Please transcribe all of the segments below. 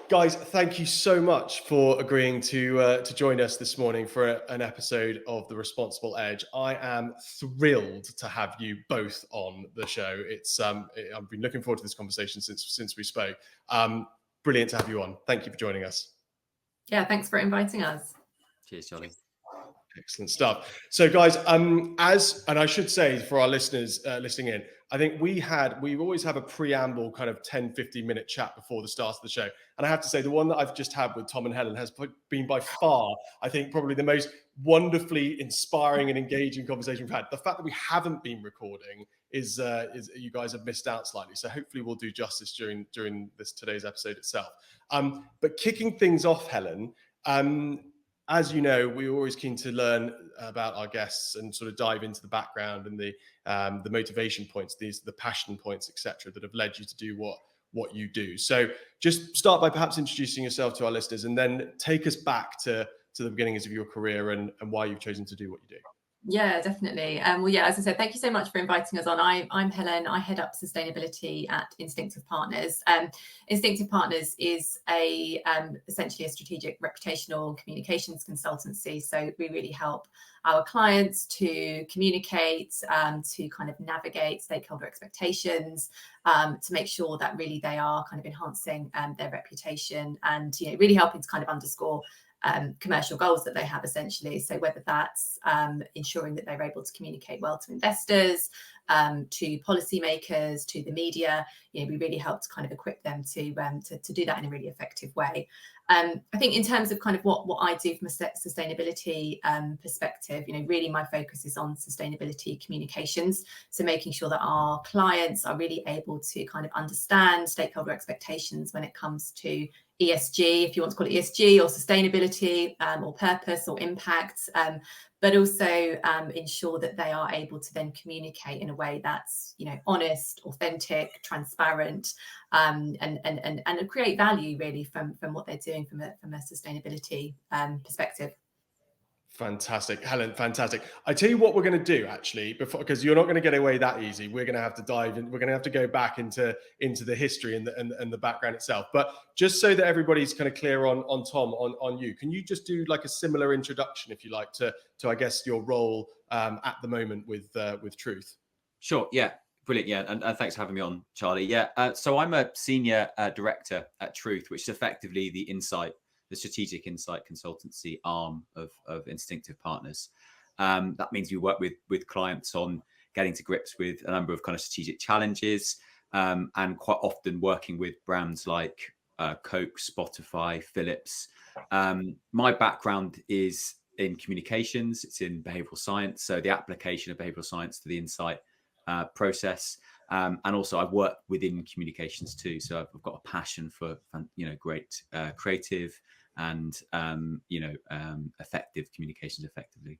Guys, thank you so much for agreeing to join us this morning for an episode of The Responsible Edge. I am thrilled to have you both on the show. I've been looking forward to this conversation since we spoke. Brilliant to have you on. Thank you for joining us. Yeah, thanks for inviting us. Cheers, Charlie. Excellent stuff. So, guys, and I should say for our listeners listening in, I think we always have a preamble kind of 10-15 minute chat before the start of the show. And I have to say, the one that I've just had with Tom and Helen has been by far, I think, probably the most wonderfully inspiring and engaging conversation we've had. The fact that we haven't been recording is you guys have missed out slightly. So hopefully we'll do justice during today's episode itself. But kicking things off, Helen, as you know, we're always keen to learn about our guests and sort of dive into the background and the motivation points, the passion points, etc., that have led you to do what you do. So just start by perhaps introducing yourself to our listeners, and then take us back to the beginnings of your career and why you've chosen to do what you do. Yeah, definitely. Well, yeah, as I said, thank you so much for inviting us on. I'm Helen. I head up sustainability at Instinctif Partners. Instinctif Partners is essentially a strategic reputational communications consultancy. So we really help our clients to communicate, to kind of navigate stakeholder expectations, to make sure that really they are kind of enhancing their reputation and really helping to kind of underscore commercial goals that they have, essentially. So whether that's ensuring that they're able to communicate well to investors, to policymakers, to the media, we really help to kind of equip them to do that in a really effective way. I think in terms of kind of what I do from a sustainability perspective, really my focus is on sustainability communications. So making sure that our clients are really able to kind of understand stakeholder expectations when it comes to ESG, if you want to call it ESG, or sustainability, or purpose or impact, but also ensure that they are able to then communicate in a way that's honest, authentic, transparent, and create value really from what they're doing from a sustainability perspective. Fantastic, Helen, fantastic. I tell you what we're going to do, actually, because you're not going to get away that easy. We're going to have to dive in. We're going to have to go back into the history and the background itself. But just so that everybody's kind of clear on Tom, on you, can you just do like a similar introduction, if you like, to I guess your role at the moment with Truth? Sure. Yeah. Brilliant. Yeah. And thanks for having me on, Charlie. Yeah. So I'm a senior director at Truth, which is effectively the strategic insight consultancy arm of Instinctif Partners. That means we work with clients on getting to grips with a number of kind of strategic challenges, and quite often working with brands like Coke, Spotify, Philips. My background is in communications. It's in behavioural science. So the application of behavioural science to the insight process. And also I've worked within communications too. So I've got a passion for, great creative and, effective communications effectively.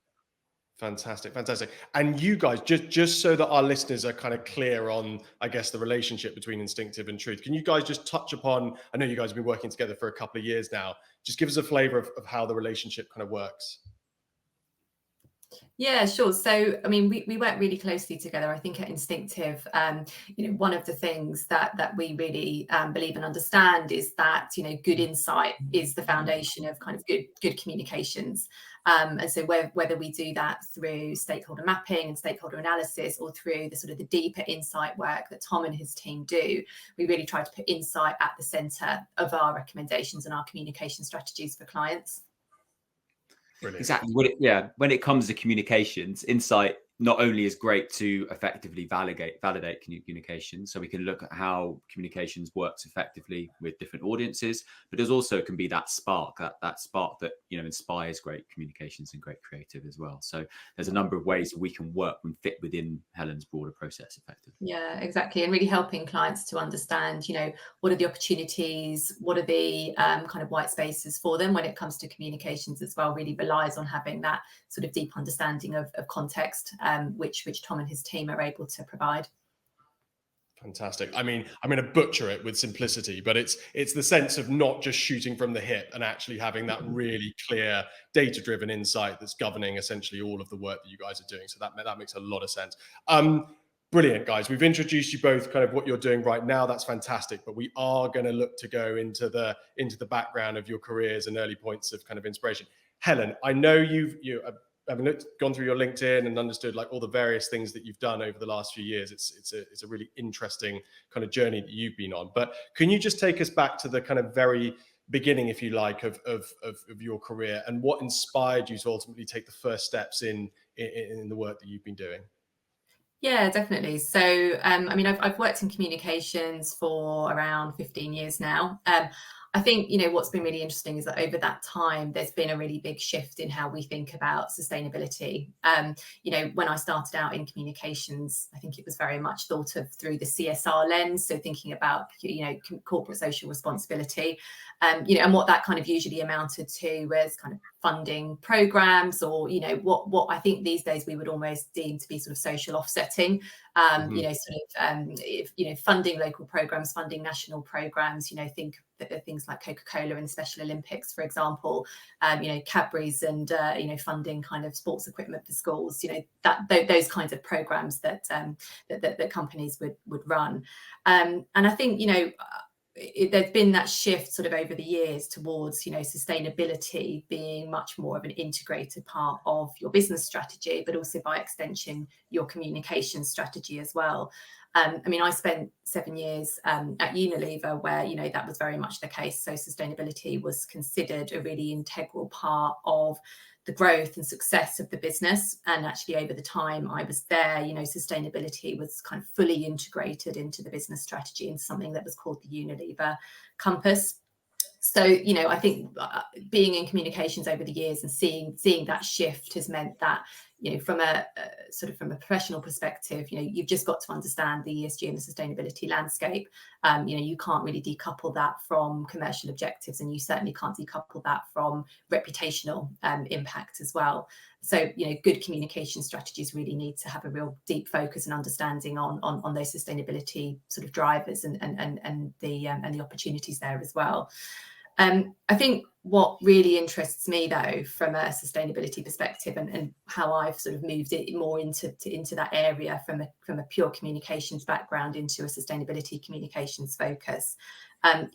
Fantastic. And you guys, just so that our listeners are kind of clear on, I guess, the relationship between Instinctif and Truth, can you guys just touch upon, I know you guys have been working together for a couple of years now, just give us a flavour of how the relationship kind of works. Yeah, sure. So, I mean, we work really closely together. I think at Instinctif, one of the things that we really believe and understand is that, good insight is the foundation of kind of good communications. And so whether we do that through stakeholder mapping and stakeholder analysis, or through the sort of the deeper insight work that Tom and his team do, we really try to put insight at the center of our recommendations and our communication strategies for clients. Brilliant. Exactly. When it comes to communications, insight not only is great to effectively validate communications, so we can look at how communications works effectively with different audiences, but there's also can be that spark that inspires great communications and great creative as well. So there's a number of ways that we can work and fit within Helen's broader process effectively. Yeah, exactly. And really helping clients to understand, what are the opportunities, what are the kind of white spaces for them when it comes to communications as well, really relies on having that sort of deep understanding of context, which Tom and his team are able to provide. Fantastic. I mean, I'm going to butcher it with simplicity, but it's the sense of not just shooting from the hip and actually having that really clear data-driven insight that's governing essentially all of the work that you guys are doing. So that makes a lot of sense. Brilliant, guys. We've introduced you both kind of what you're doing right now. That's fantastic. But we are going to look to go into the background of your careers and early points of kind of inspiration. Helen, I know you having gone through your LinkedIn and understood like all the various things that you've done over the last few years. It's a really interesting kind of journey that you've been on. But can you just take us back to the kind of very beginning, if you like, of your career and what inspired you to ultimately take the first steps in the work that you've been doing? Yeah, definitely. So, I mean, I've worked in communications for around 15 years now. I think, what's been really interesting is that over that time, there's been a really big shift in how we think about sustainability. When I started out in communications, I think it was very much thought of through the CSR lens. So thinking about, corporate social responsibility, and what that kind of usually amounted to was kind of funding programs or, what I think these days we would almost deem to be sort of social offsetting, funding local programs, funding national programs, think things like Coca-Cola and Special Olympics, for example, Cadbury's and, funding kind of sports equipment for schools, those kinds of programs that companies would run. And I think, there's been that shift sort of over the years towards, sustainability being much more of an integrated part of your business strategy, but also by extension, your communication strategy as well. I mean, I spent 7 years at Unilever where, that was very much the case. So sustainability was considered a really integral part of the growth and success of the business. And actually over the time I was there, sustainability was kind of fully integrated into the business strategy in something that was called the Unilever Compass. So, I think being in communications over the years and seeing that shift has meant that, from a from a professional perspective, you've just got to understand the ESG and the sustainability landscape. You can't really decouple that from commercial objectives, and you certainly can't decouple that from reputational impact as well. So, good communication strategies really need to have a real deep focus and understanding on those sustainability sort of drivers and the opportunities there as well. I think what really interests me, though, from a sustainability perspective and how I've sort of moved it more into that area from a pure communications background into a sustainability communications focus,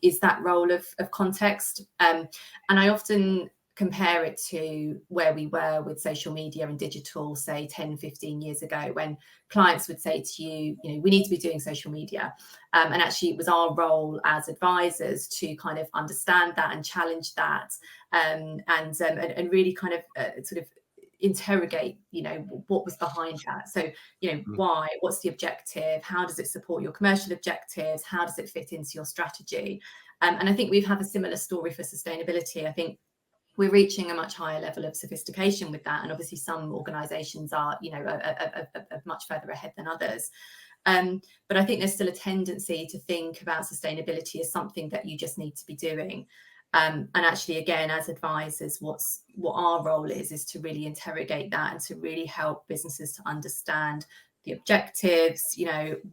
is that role of context. And I often compare it to where we were with social media and digital, say 10, 15 years ago, when clients would say to you, we need to be doing social media. And actually it was our role as advisors to kind of understand that and challenge that, and really kind of sort of interrogate, what was behind that. So, why, what's the objective? How does it support your commercial objectives? How does it fit into your strategy? And I think we've had a similar story for sustainability. I think we're reaching a much higher level of sophistication with that. And obviously some organizations are, much further ahead than others. But I think there's still a tendency to think about sustainability as something that you just need to be doing. And actually, again, as advisors, what our role is to really interrogate that and to really help businesses to understand the objectives,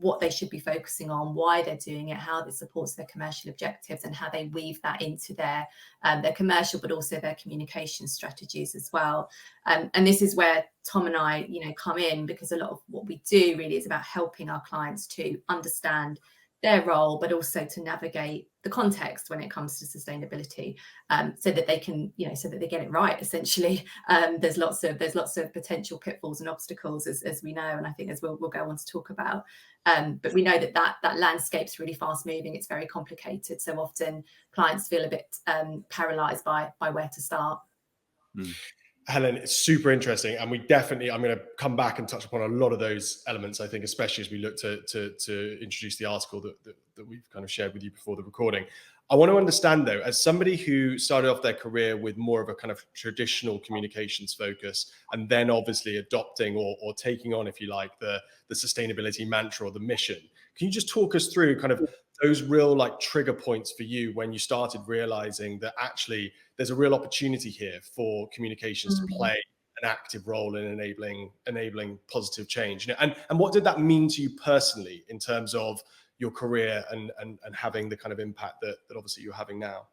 what they should be focusing on, why they're doing it, how it supports their commercial objectives, and how they weave that into their commercial, but also their communication strategies as well. And this is where Tom and I, come in, because a lot of what we do really is about helping our clients to understand their role, but also to navigate the context when it comes to sustainability, so that they can, so that they get it right. Essentially, there's lots of potential pitfalls and obstacles, as we know, and I think as we'll go on to talk about. But we know that landscape's really fast moving. It's very complicated. So often clients feel a bit paralysed by where to start. Mm. Helen, it's super interesting, and I'm going to come back and touch upon a lot of those elements, I think, especially as we look to introduce the article that we've kind of shared with you before the recording. I want to understand, though, as somebody who started off their career with more of a kind of traditional communications focus, and then obviously adopting or taking on, if you like, the sustainability mantra or the mission, can you just talk us through kind of those real like trigger points for you when you started realizing that actually there's a real opportunity here for communications to play an active role in enabling positive change? And what did that mean to you personally in terms of your career and having the kind of impact that obviously you're having now?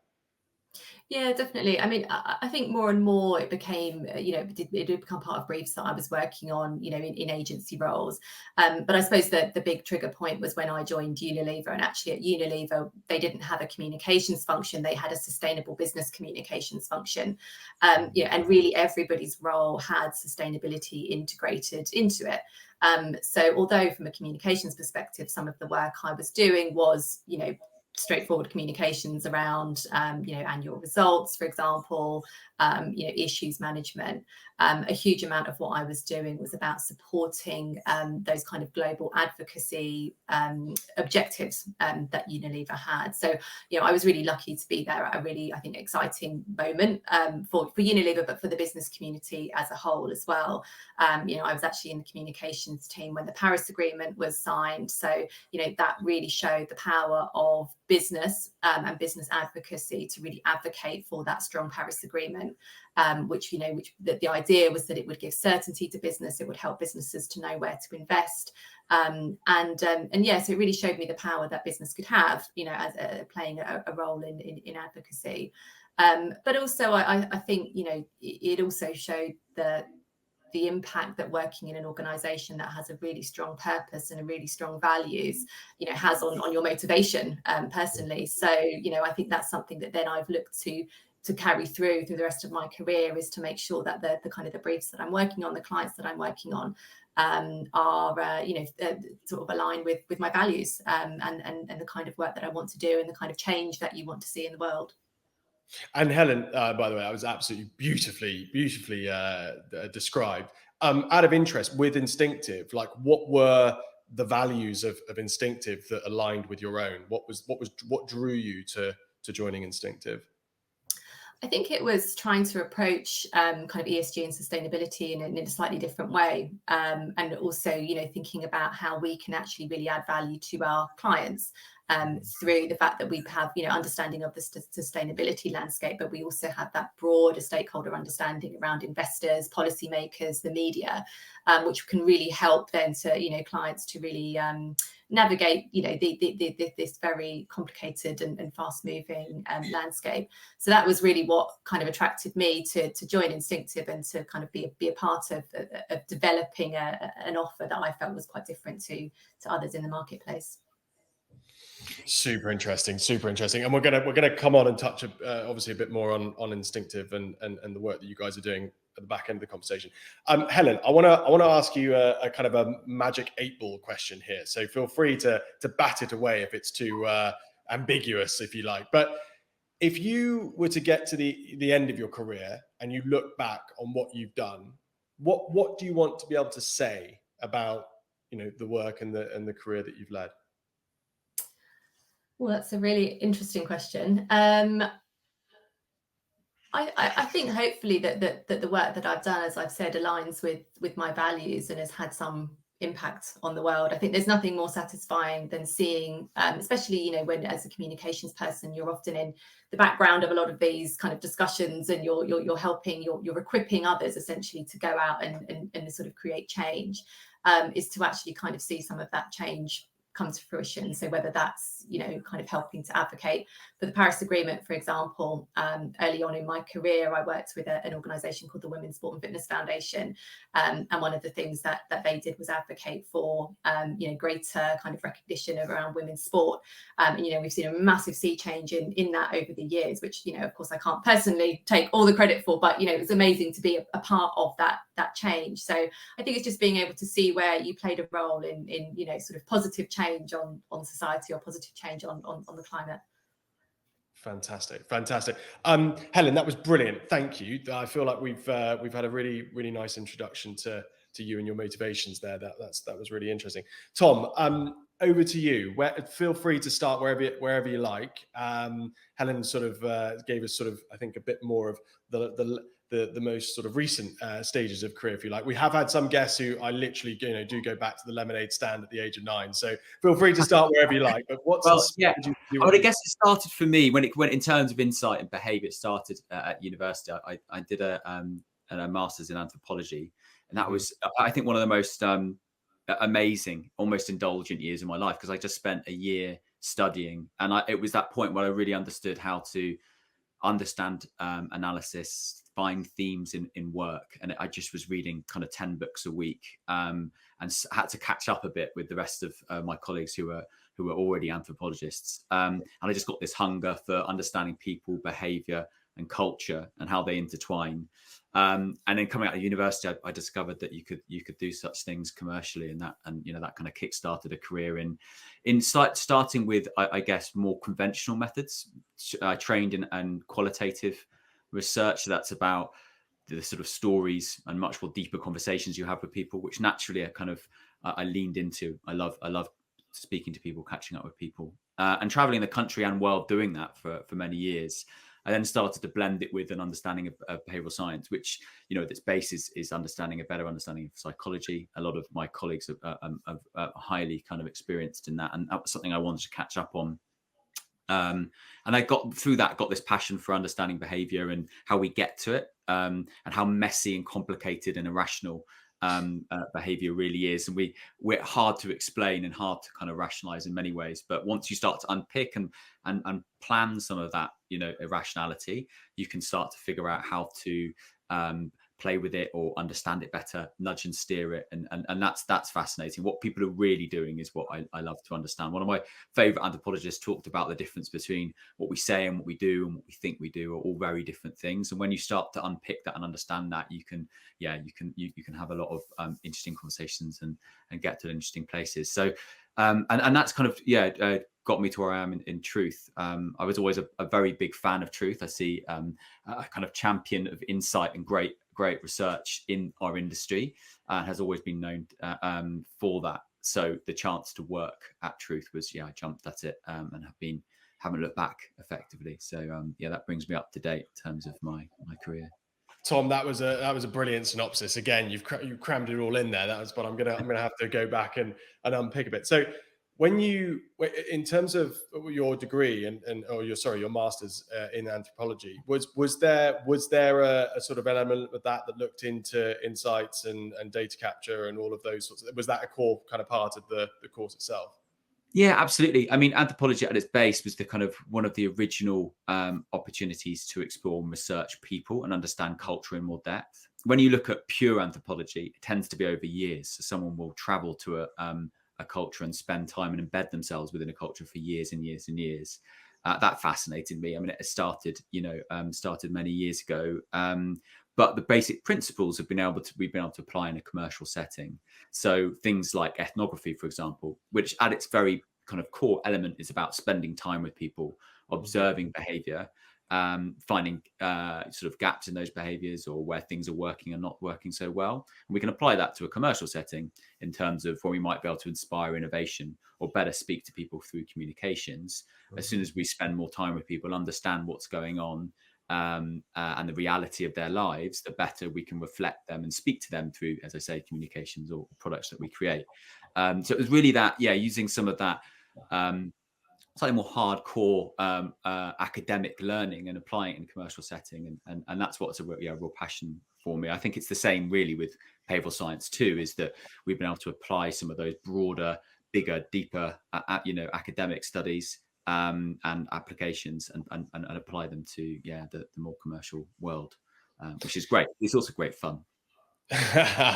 Yeah, definitely. I mean, I think more and more it became, it did become part of briefs that I was working on, in agency roles. But I suppose that the big trigger point was when I joined Unilever. And actually at Unilever, they didn't have a communications function. They had a sustainable business communications function. And really everybody's role had sustainability integrated into it. So although from a communications perspective, some of the work I was doing was, straightforward communications around, annual results, for example, issues management. A huge amount of what I was doing was about supporting those kind of global advocacy objectives that Unilever had. So, I was really lucky to be there at a really, I think, exciting moment for Unilever, but for the business community as a whole as well. I was actually in the communications team when the Paris Agreement was signed. So, that really showed the power of business and business advocacy to really advocate for that strong Paris Agreement, which the idea was that it would give certainty to business, it would help businesses to know where to invest, so it really showed me the power that business could have, as playing a role in advocacy. But also, I think it also showed the impact that working in an organization that has a really strong purpose and a really strong values, has on your motivation personally. So, I think that's something that then I've looked to carry through the rest of my career, is to make sure that the kind of the briefs that I'm working on, the clients that I'm working on, are sort of aligned with my values, and the kind of work that I want to do and the kind of change that you want to see in the world. And Helen, by the way, that was absolutely beautifully described. Out of interest, with Instinctif, like, what were the values of Instinctif that aligned with your own? What drew you to joining Instinctif? I think it was trying to approach kind of ESG and sustainability in a slightly different way, and also, thinking about how we can actually really add value to our clients through the fact that we have, understanding of the sustainability landscape, but we also have that broader stakeholder understanding around investors, policymakers, the media, which can really help then to, clients to really navigate, this very complicated and fast-moving landscape. So that was really what kind of attracted me to join Instinctif and to kind of be a part of developing an offer that I felt was quite different to others in the marketplace. Super interesting, and we're gonna come on and touch obviously a bit more on Instinctif and the work that you guys are doing at the back end of the conversation. Helen, I want to ask you a kind of a magic 8-ball question here. So feel free to bat it away if it's too ambiguous, if you like. But if you were to get to the end of your career and you look back on what you've done, what do you want to be able to say about the work and the career that you've led? Well, that's a really interesting question. I think hopefully that the work that I've done, as I've said, aligns with my values and has had some impact on the world. I think there's nothing more satisfying than seeing, especially when as a communications person, you're often in the background of a lot of these kind of discussions, and you're helping, you're equipping others essentially to go out and sort of create change, is to actually kind of see some of that change come to fruition. So whether that's kind of helping to advocate for the Paris Agreement, for example, early on in my career I worked with an organisation called the Women's Sport and Fitness Foundation, and one of the things that they did was advocate for greater kind of recognition around women's sport, and we've seen a massive sea change in that over the years, which of course I can't personally take all the credit for, but it's amazing to be a part of that change. So I think it's just being able to see where you played a role in sort of positive change on society, or positive change on the climate. Fantastic. Helen, that was brilliant. Thank you. I feel like we've had a really nice introduction to you and your motivations there. That was really interesting. Tom, over to you. Feel free to start wherever you like. Helen sort of gave us sort of, I think, a bit more of the most sort of recent stages of career, if you like. We have had some guests who I literally do go back to the lemonade stand at the age of 9. So feel free to start wherever you like. But I guess it started for me when it went in terms of insight and behaviour. It started at university. I did a master's in anthropology, and that was, I think, one of the most amazing, almost indulgent years of my life, because I just spent a year studying, and it was that point where I really understood how to understand analysis, find themes in work. And I just was reading kind of 10 books a week, and had to catch up a bit with the rest of my colleagues who were already anthropologists. And I just got this hunger for understanding people, behavior, and culture, and how they intertwine. And then coming out of university, I discovered that you could do such things commercially, and that kind of kickstarted a career in starting with, I guess, more conventional methods. I trained in qualitative research. That's about the sort of stories and much more deeper conversations you have with people, which naturally I leaned into. I love speaking to people, catching up with people, and traveling the country and world doing that for many years. I then started to blend it with an understanding of behavioral science, which, at its base is understanding a better understanding of psychology. A lot of my colleagues are highly kind of experienced in that, and that was something I wanted to catch up on. And I got this passion for understanding behavior and how we get to it, and how messy and complicated and irrational behavior really is. And we're hard to explain and hard to kind of rationalize in many ways. But once you start to unpick and plan some of that, irrationality, you can start to figure out how to play with it or understand it better, nudge and steer it. And that's fascinating. What people are really doing is what I love to understand. One of my favorite anthropologists talked about the difference between what we say and what we do and what we think we do are all very different things. And when you start to unpick that and understand that, you can have a lot of interesting conversations and get to interesting places. So and that's kind of got me to where I am in Truth. I was always a very big fan of Truth. I see a kind of champion of insight and great research in our industry, and has always been known for that. So the chance to work at Truth was, I jumped at it, and haven't looked back effectively. So that brings me up to date in terms of my career. Tom, that was a brilliant synopsis. Again, you've crammed it all in there. But I'm gonna have to go back and unpick a bit. So in terms of your degree your master's in anthropology, was there a sort of element of that looked into insights and data capture and all of those sorts of, was that a core kind of part of the course itself? Yeah, absolutely. I mean, anthropology at its base was the kind of one of the original opportunities to explore and research people and understand culture in more depth. When you look at pure anthropology, it tends to be over years. So someone will travel to a culture and spend time and embed themselves within a culture for years and years and years. That fascinated me. I mean, it started many years ago. But the basic principles we've been able to apply in a commercial setting. So things like ethnography, for example, which at its very kind of core element is about spending time with people, observing behavior, finding sort of gaps in those behaviors or where things are working and not working so well. And we can apply that to a commercial setting in terms of where we might be able to inspire innovation or better speak to people through communications. As soon as we spend more time with people, understand what's going on, and the reality of their lives, the better we can reflect them and speak to them through, as I say, communications or products that we create. So it was really that, using some of that slightly more hardcore academic learning and applying it in a commercial setting. And that's what's a real passion for me. I think it's the same really with behavioral science too, is that we've been able to apply some of those broader, bigger, deeper, academic studies and applications and apply them to the more commercial world, which is great. It's also great fun.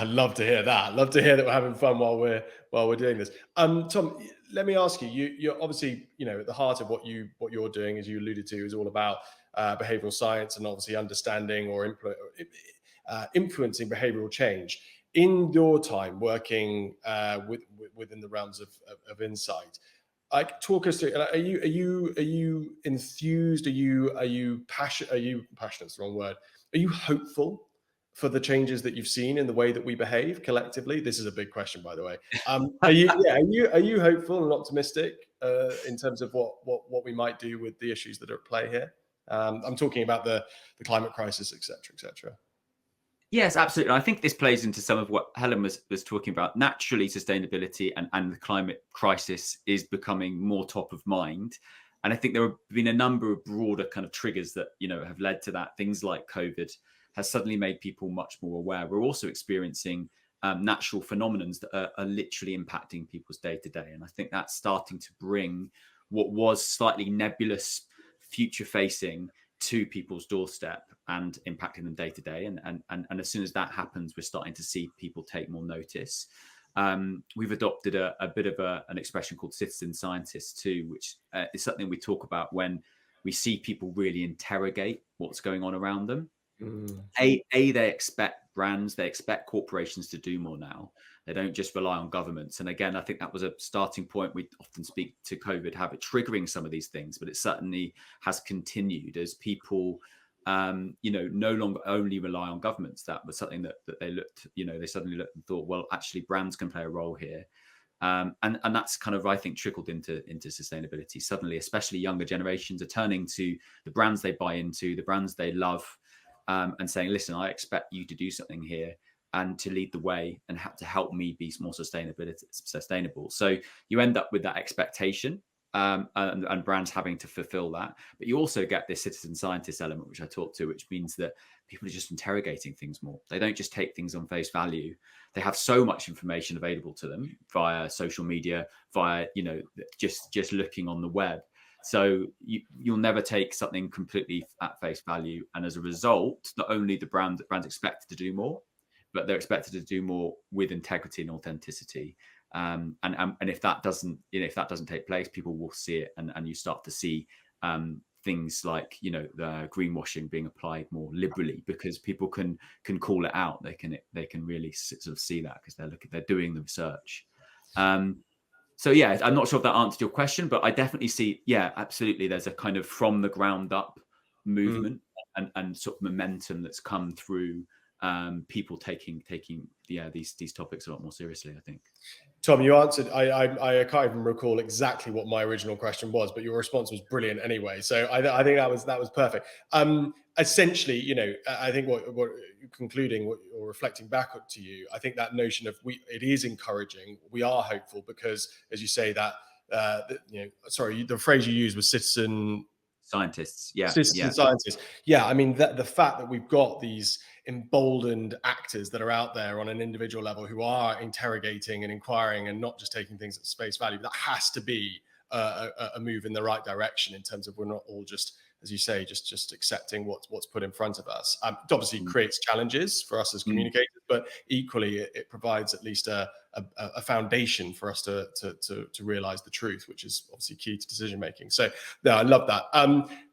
Love to hear that. Love to hear that we're having fun while we're doing this. Tom, let me ask you. You're obviously, at the heart of what you're doing, as you alluded to, is all about behavioral science and obviously understanding or influencing behavioral change. In your time working within the realms of insight, like, talk us through. Are you enthused? Are you passionate? Passionate's the wrong word. Are you hopeful for the changes that you've seen in the way that we behave collectively? This is a big question, by the way. Are you hopeful and optimistic in terms of what we might do with the issues that are at play here? I'm talking about the climate crisis, et cetera. Yes, absolutely. I think this plays into some of what Helen was talking about. Naturally, sustainability and the climate crisis is becoming more top of mind. And I think there have been a number of broader kind of triggers that, have led to that. Things like COVID has suddenly made people much more aware. We're also experiencing natural phenomena that are literally impacting people's day to day. And I think that's starting to bring what was slightly nebulous, future facing to people's doorstep and impacting them day to day. And as soon as that happens, we're starting to see people take more notice. We've adopted a bit of an expression called citizen scientists too, which is something we talk about when we see people really interrogate what's going on around them. They expect brands, they expect corporations to do more now. They don't just rely on governments. And again, I think that was a starting point. We often speak to COVID, have it triggering some of these things, but it certainly has continued as people, no longer only rely on governments. That was something that they looked, they suddenly looked and thought, well, actually brands can play a role here. And that's kind of, I think, trickled into sustainability. Suddenly, especially younger generations are turning to the brands they buy into, the brands they love, and saying, listen, I expect you to do something here and to lead the way and to help me be more sustainable. So you end up with that expectation, and brands having to fulfill that. But you also get this citizen scientist element, which I talked to, which means that people are just interrogating things more. They don't just take things on face value. They have so much information available to them via social media, via, just looking on the web. So you'll never take something completely at face value. And as a result, not only the brands expected to do more, but they're expected to do more with integrity and authenticity. And if that doesn't take place, people will see it, and you start to see things like the greenwashing being applied more liberally, because people can call it out. They can really sort of see that because they're doing the research. So yeah, I'm not sure if that answered your question, but I definitely see, absolutely, there's a kind of from the ground up movement and sort of momentum that's come through people taking these topics a lot more seriously, I think. Tom, you answered. I can't even recall exactly what my original question was, but your response was brilliant anyway. So I think that was perfect. Essentially, I think what concluding or reflecting back to you, I think that notion of it is encouraging. We are hopeful because, as you say, that the phrase you used was citizen scientists. Scientists. Yeah, I mean the fact that we've got these emboldened actors that are out there on an individual level who are interrogating and inquiring and not just taking things at face value, that has to be a move in the right direction in terms of we're not all just, as you say, just accepting what's put in front of us. It obviously creates challenges for us as communicators, but equally it provides at least a foundation for us to realize the truth, which is obviously key to decision making. So I love that.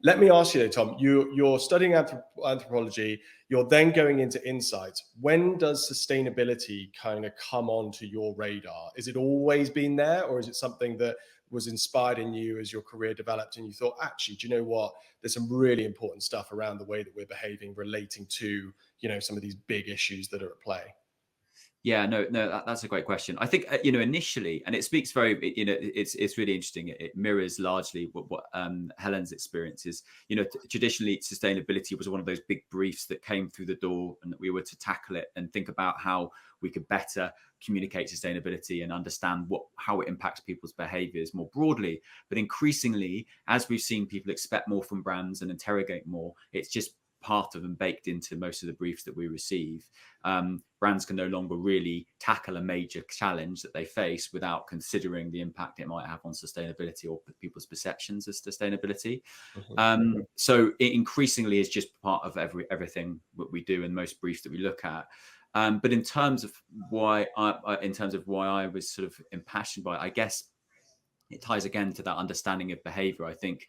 Let me ask you though, Tom, you're studying anthropology, you're then going into insights. When does sustainability kind of come onto your radar? Is it always been there, or is it something that was inspired in you as your career developed and you thought, actually, do you know what? There's some really important stuff around the way that we're behaving relating to, some of these big issues that are at play. Yeah, no, that's a great question. I think, initially, and it speaks very, it's really interesting. It mirrors largely what Helen's experience is. Traditionally, sustainability was one of those big briefs that came through the door, and that we were to tackle it and think about how we could better communicate sustainability and understand how it impacts people's behaviors more broadly. But increasingly, as we've seen people expect more from brands and interrogate more, it's just part of and baked into most of the briefs that we receive. Brands can no longer really tackle a major challenge that they face without considering the impact it might have on sustainability or people's perceptions of sustainability. So it increasingly is just part of everything that we do and most briefs that we look at. But in terms of why I was sort of impassioned by it, I guess it ties again to that understanding of behavior. I think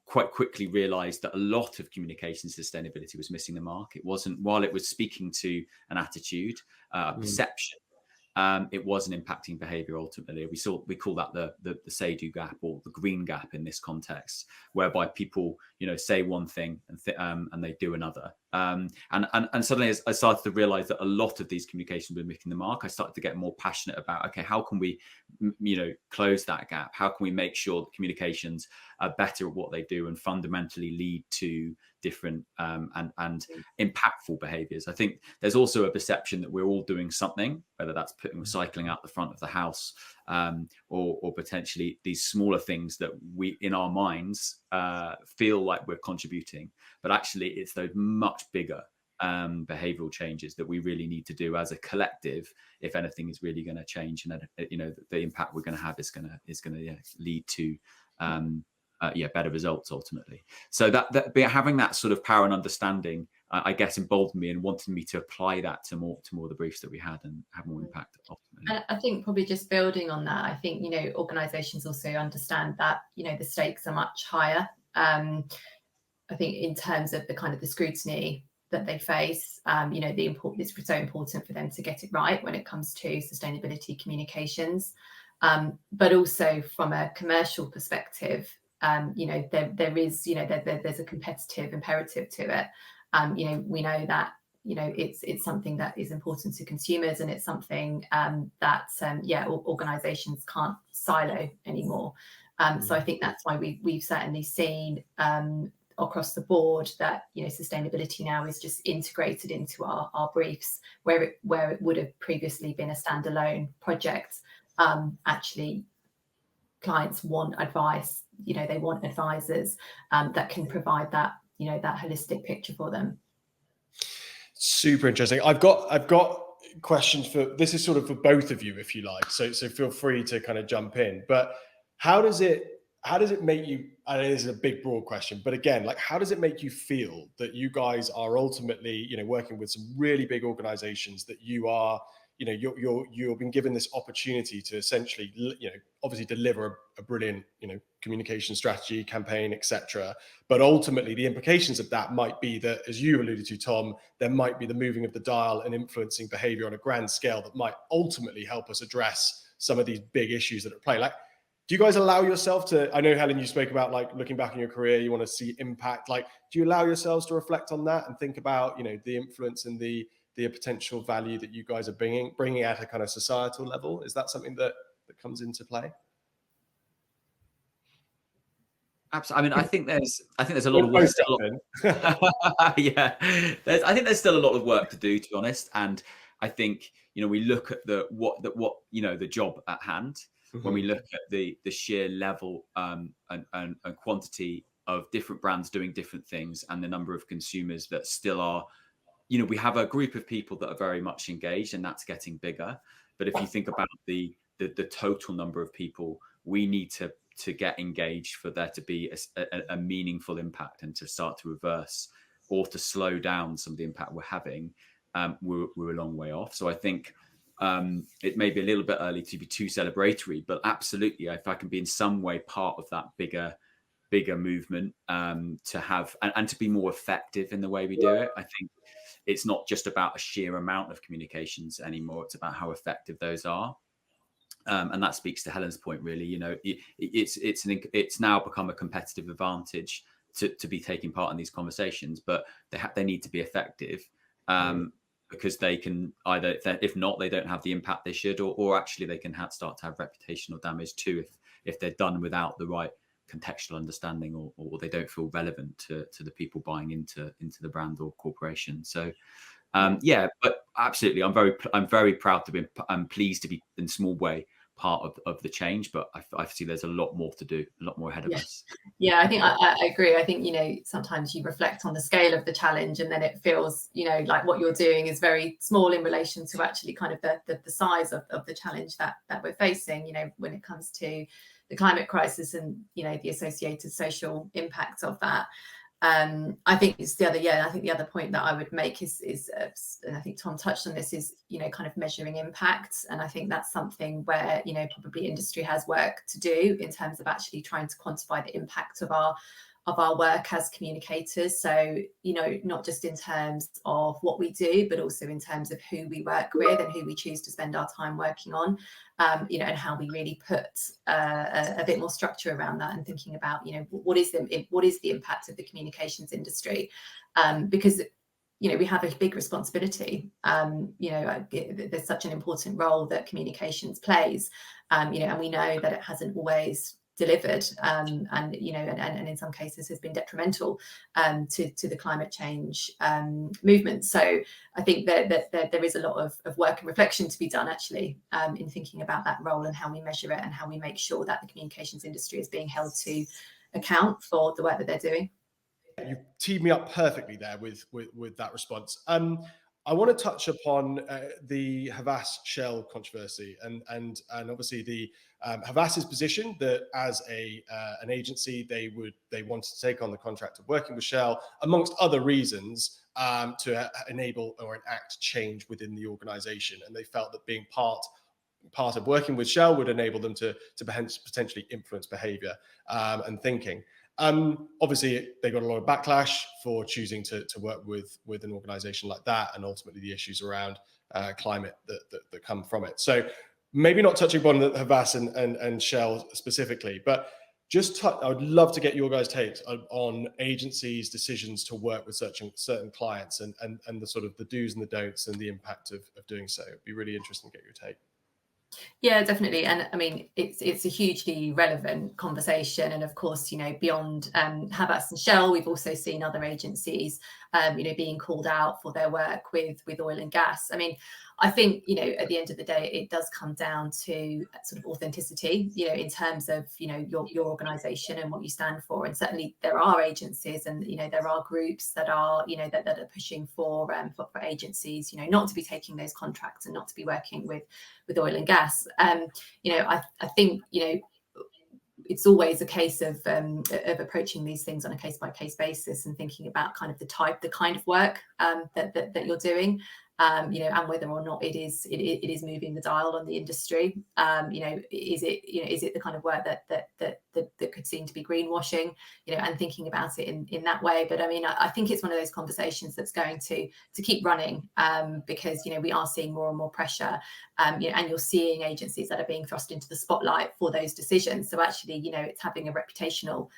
quite quickly realized that a lot of communication sustainability was missing the mark. It wasn't, while it was speaking to an attitude, perception, it wasn't impacting behavior ultimately. We call that the say-do gap, or the green gap in this context, whereby people, say one thing and they do another. And suddenly, as I started to realize that a lot of these communications were missing the mark, I started to get more passionate about, okay, how can we, close that gap? How can we make sure that communications are better at what they do and fundamentally lead to different and impactful behaviors? I think there's also a perception that we're all doing something, whether that's putting recycling out the front of the house, or potentially these smaller things that we, in our minds, feel like we're contributing, but actually it's those much bigger behavioral changes that we really need to do as a collective if anything is really going to change, and the impact we're going to have is going to lead to better results ultimately. So having that sort of power and understanding, I guess, emboldened me and wanted me to apply that to more of the briefs that we had and have more impact ultimately. I think probably just building on that, I think, you know, organizations also understand that, you know, the stakes are much higher. I think in terms of the kind of the scrutiny that they face, you know, it's so important for them to get it right when it comes to sustainability communications. But also from a commercial perspective, you know, there is, you know, there's a competitive imperative to it. You know, we know that, you know, it's something that is important to consumers, and it's something that organizations can't silo anymore. So I think that's why we've certainly seen across the board that, you know, sustainability now is just integrated into our briefs, where it would have previously been a standalone project. Actually, clients want advice, you know, they want advisors that can provide that, you know, that holistic picture for them. Super interesting. I've got questions for, this is sort of for both of you, if you like. So feel free to kind of jump in. But how does it make you, and it is a big broad question, but again, like, how does it make you feel that you guys are ultimately, you know, working with some really big organizations, that you are, you know, you've been given this opportunity to essentially, you know, obviously deliver a brilliant, you know, communication strategy, campaign, etc. But ultimately, the implications of that might be that, as you alluded to, Tom, there might be the moving of the dial and influencing behavior on a grand scale that might ultimately help us address some of these big issues that are at play. Like, do you guys allow yourself to, I know, Helen, you spoke about, like, looking back in your career, you want to see impact. Like, do you allow yourselves to reflect on that and think about, you know, the influence and the potential value that you guys are bringing at a kind of societal level? Is that something that comes into play? Absolutely. I mean, I think there's a lot of work. Yeah, I think there's still a lot of work to do, to be honest. And I think, you know, we look at what you know, the job at hand. When we look at the sheer level and quantity of different brands doing different things, and the number of consumers that still are, you know, we have a group of people that are very much engaged, and that's getting bigger. But if you think about the total number of people we need to get engaged for there to be a meaningful impact, and to start to reverse or to slow down some of the impact we're having, we're a long way off. So I think it may be a little bit early to be too celebratory, but absolutely, if I can be in some way part of that bigger movement, to have and to be more effective in the way we do it. I think it's not just about a sheer amount of communications anymore. It's about how effective those are. And that speaks to Helen's point, really. You know, it's now become a competitive advantage to be taking part in these conversations, but they need to be effective, because they can either, if not, they don't have the impact they should, or actually they can start to have reputational damage too if they're done without the right contextual understanding, or they don't feel relevant to the people buying into the brand or corporation. So yeah, but absolutely, I'm very proud to be, I'm pleased to be in a small way part of the change, but I see there's a lot more to do, a lot more ahead of us. Yeah, I think I agree. I think, you know, sometimes you reflect on the scale of the challenge, and then it feels, you know, like what you're doing is very small in relation to actually kind of the size of the challenge that we're facing, you know, when it comes to the climate crisis and, you know, the associated social impacts of that. I think it's the other point that I would make is and I think Tom touched on this, is, you know, kind of measuring impact. And I think that's something where, you know, probably industry has work to do in terms of actually trying to quantify the impact of our work as communicators. So, you know, not just in terms of what we do, but also in terms of who we work with and who we choose to spend our time working on, you know, and how we really put a bit more structure around that, and thinking about, you know, what is the impact of the communications industry, because, you know, we have a big responsibility. You know, there's such an important role that communications plays, you know, and we know that it hasn't always delivered, and you know, and in some cases has been detrimental to the climate change movement. So I think that there is a lot of work and reflection to be done, actually, in thinking about that role and how we measure it, and how we make sure that the communications industry is being held to account for the work that they're doing. You teed me up perfectly there with that response. I want to touch upon the Havas Shell controversy, and obviously the Havas's position that as an agency, they wanted to take on the contract of working with Shell, amongst other reasons, to enable or enact change within the organization. And they felt that being part of working with Shell would enable them to potentially influence behavior and thinking. Obviously, they got a lot of backlash for choosing to work with an organization like that, and ultimately the issues around climate that come from it. So maybe not touching upon Havas and Shell specifically, but just I would love to get your guys' takes on agencies' decisions to work with certain clients and the sort of the do's and the don'ts and the impact of doing so. It'd be really interesting to get your take. Yeah, definitely. And I mean, it's a hugely relevant conversation. And of course, you know, beyond Havas and Shell, we've also seen other agencies, you know, being called out for their work with oil and gas. I mean, I think, you know, at the end of the day, it does come down to sort of authenticity, you know, in terms of, you know, your organization and what you stand for. And certainly there are agencies and, you know, there are groups that are, you know, that are pushing for agencies, you know, not to be taking those contracts and not to be working with oil and gas. You know, I think, you know, it's always a case of approaching these things on a case by case basis and thinking about kind of the kind of work that you're doing. You know, and whether or not it is moving the dial on the industry. You know, is it the kind of work that could seem to be greenwashing? You know, and thinking about it in that way. But I mean, I think it's one of those conversations that's going to keep running because, you know, we are seeing more and more pressure. You know, and you're seeing agencies that are being thrust into the spotlight for those decisions. So actually, you know, it's having a reputational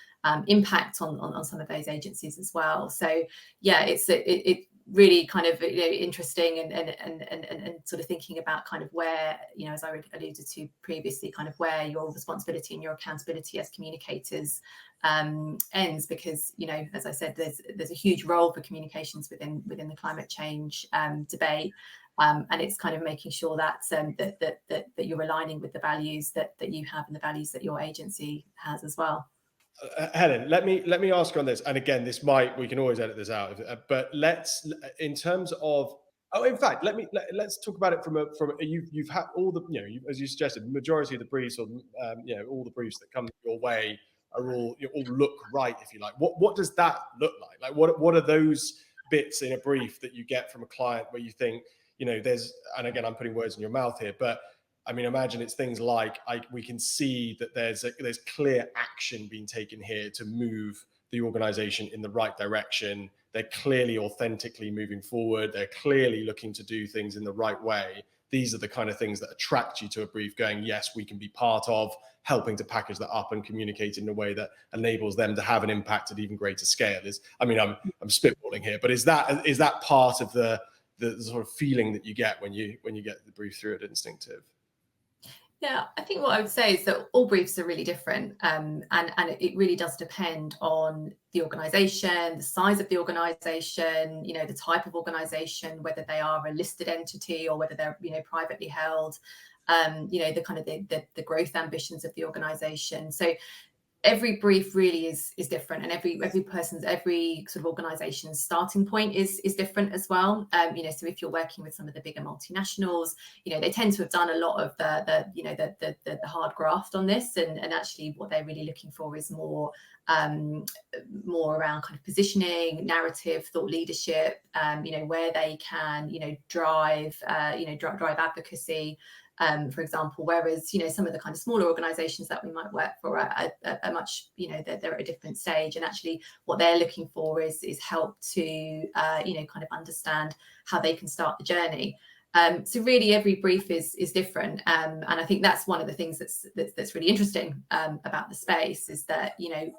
impact on some of those agencies as well. So yeah, it really kind of, you know, interesting and sort of thinking about kind of where, you know, as I alluded to previously, kind of where your responsibility and your accountability as communicators ends, because, you know, as I said, there's a huge role for communications within the climate change debate. And it's kind of making sure that that you're aligning with the values that you have and the values that your agency has as well. Helen, let me ask you on this, and again, we can always edit this out, but let's, in terms of, in fact, let's talk about it from you've had all the, you know, as you suggested, the majority of the briefs, or you know, all the briefs that come your way are all look right, if you like. What does that look like? Like, what are those bits in a brief that you get from a client where you think, you know, and again, I'm putting words in your mouth here, but I mean, imagine it's things like we can see that there's clear action being taken here to move the organization in the right direction. They're clearly authentically moving forward. They're clearly looking to do things in the right way. These are the kind of things that attract you to a brief, going, yes, we can be part of helping to package that up and communicate in a way that enables them to have an impact at even greater scale. I mean, I'm spitballing here, but is that part of the sort of feeling that you get when you get the brief through at Instinctif? Yeah, I think what I would say is that all briefs are really different, and it really does depend on the organisation, the size of the organisation, you know, the type of organisation, whether they are a listed entity or whether they're, you know, privately held, you know, the kind of the growth ambitions of the organisation. So every brief really is different, and every sort of organization's starting point is different as well. You know, so if you're working with some of the bigger multinationals, you know, they tend to have done a lot of the hard graft on this, and actually what they're really looking for is more around kind of positioning, narrative, thought leadership, you know, where they can, you know, drive advocacy. For example, whereas, you know, some of the kind of smaller organizations that we might work for are much, you know, they're at a different stage, and actually what they're looking for is help to, you know, kind of understand how they can start the journey. So really every brief is different. And I think that's one of the things that's really interesting about the space, is that, you know,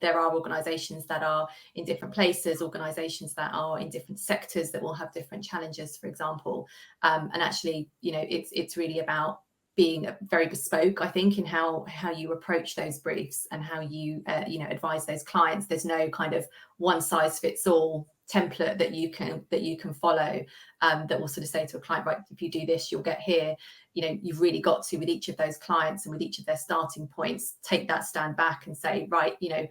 there are organizations that are in different places, organizations that are in different sectors that will have different challenges, for example. And actually, you know, it's really about being very bespoke, I think, in how you approach those briefs and how you, you know, advise those clients. There's no kind of one size fits all template that you can follow, that will sort of say to a client, right, if you do this, you'll get here. You know, you've really got to, with each of those clients and with each of their starting points, take that stand back and say, right, you know,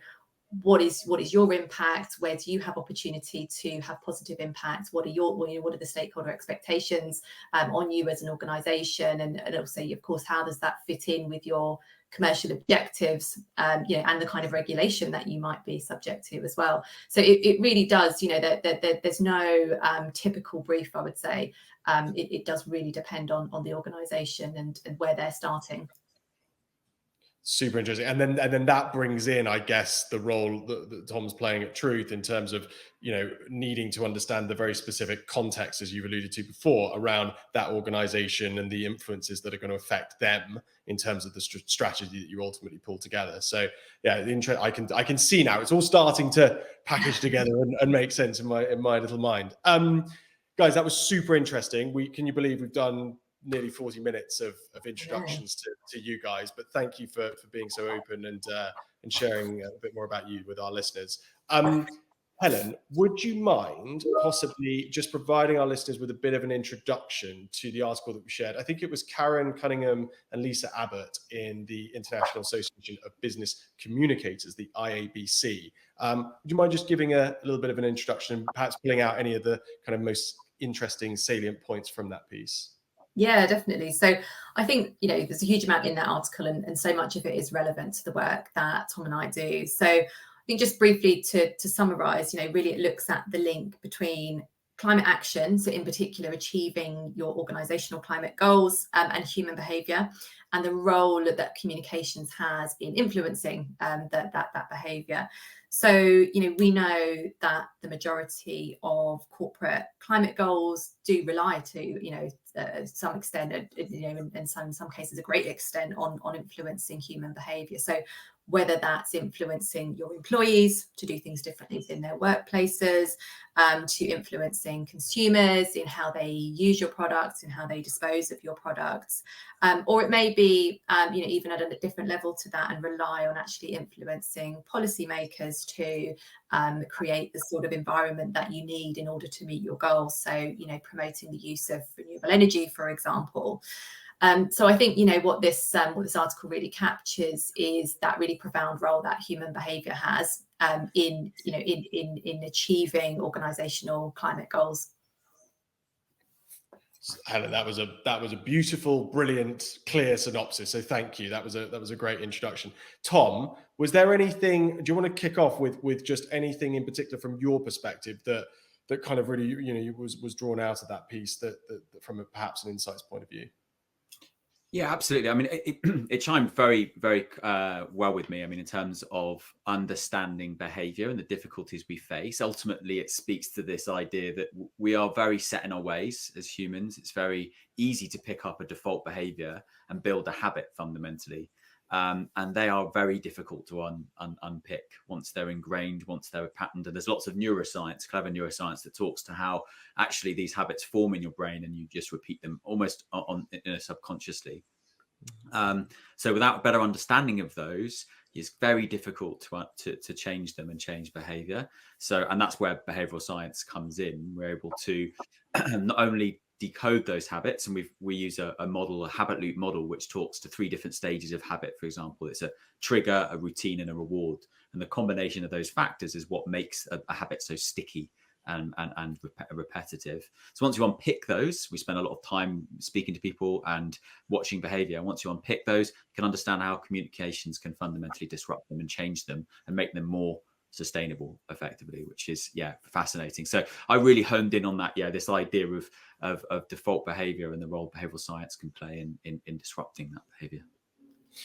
what is your impact? Where do you have opportunity to have positive impact? What are the stakeholder expectations on you as an organisation, and also, of course, how does that fit in with your commercial objectives, and the kind of regulation that you might be subject to as well. So it really does, there's no typical brief, I would say. It does really depend on the organisation and where they're starting. Super interesting. And then that brings in, I guess, the role that Tom's playing at Truth in terms of, needing to understand the very specific context, as you've alluded to before, around that organization and the influences that are going to affect them in terms of the strategy that you ultimately pull together. So yeah, I can see now it's all starting to package together and make sense in my little mind. Guys, that was super interesting. Can you believe we've done nearly 40 minutes of introductions to you guys, but thank you for being so open and sharing a bit more about you with our listeners. Helen, would you mind possibly just providing our listeners with a bit of an introduction to the article that we shared? I think it was Karen Cunningham and Lisa Abbott in the International Association of Business Communicators, the IABC. Would you mind just giving a little bit of an introduction and perhaps pulling out any of the kind of most interesting salient points from that piece? Yeah, definitely. So I think, there's a huge amount in that article, and so much of it is relevant to the work that Tom and I do. So I think just briefly to summarize, really it looks at the link between climate action, so in particular achieving your organizational climate goals, and human behavior, and the role that communications has in influencing that behavior. So, we know that the majority of corporate climate goals do rely to, some extent, in some cases a great extent, on influencing human behavior. So whether that's influencing your employees to do things differently in their workplaces, to influencing consumers in how they use your products and how they dispose of your products, or it may be, even at a different level to that, and rely on actually influencing policymakers to create the sort of environment that you need in order to meet your goals. So, promoting the use of renewable energy, for example. So I think, what this article really captures is that really profound role that human behaviour has in achieving organisational climate goals. Helen, that was a beautiful, brilliant, clear synopsis. So thank you. That was a great introduction. Tom, was there anything? Do you want to kick off with just anything in particular from your perspective that kind of really was drawn out of that piece that from perhaps an insights point of view? Yeah, absolutely. I mean, it chimed very, very well with me. I mean, in terms of understanding behavior and the difficulties we face, ultimately, it speaks to this idea that we are very set in our ways as humans. It's very easy to pick up a default behavior and build a habit fundamentally. And they are very difficult to unpick once they're ingrained, once they're patterned. And there's lots of neuroscience, clever neuroscience, that talks to how actually these habits form in your brain and you just repeat them almost subconsciously. So without a better understanding of those, it's very difficult to change them and change behavior. So, and that's where behavioral science comes in. We're able to not only decode those habits, and we use a model, a habit loop model, which talks to 3 different stages of habit. For example, it's a trigger, a routine, and a reward. And the combination of those factors is what makes a habit so sticky and repetitive. So once you unpick those, we spend a lot of time speaking to people and watching behavior. And once you unpick those, you can understand how communications can fundamentally disrupt them and change them and make them more sustainable effectively, which is fascinating. So I really honed in on that, this idea of default behavior and the role behavioral science can play in disrupting that behavior.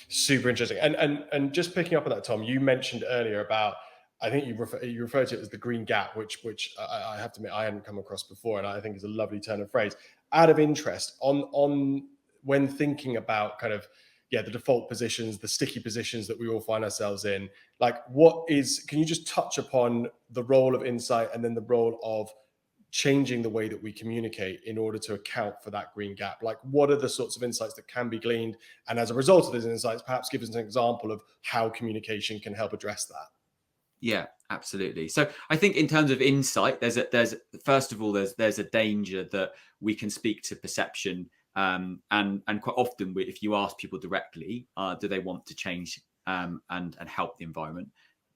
Super interesting. And just picking up on that, Tom, you mentioned earlier about, I think you referred to it as the green gap, which I have to admit I hadn't come across before, and I think is a lovely turn of phrase. Out of interest, on when thinking about kind of the default positions, the sticky positions that we all find ourselves in, like can you just touch upon the role of insight and then the role of changing the way that we communicate in order to account for that green gap? Like, what are the sorts of insights that can be gleaned? And as a result of those insights, perhaps give us an example of how communication can help address that. Yeah, absolutely. So I think in terms of insight, there's first of all, there's a danger that we can speak to perception. And quite often, if you ask people directly, do they want to change and help the environment?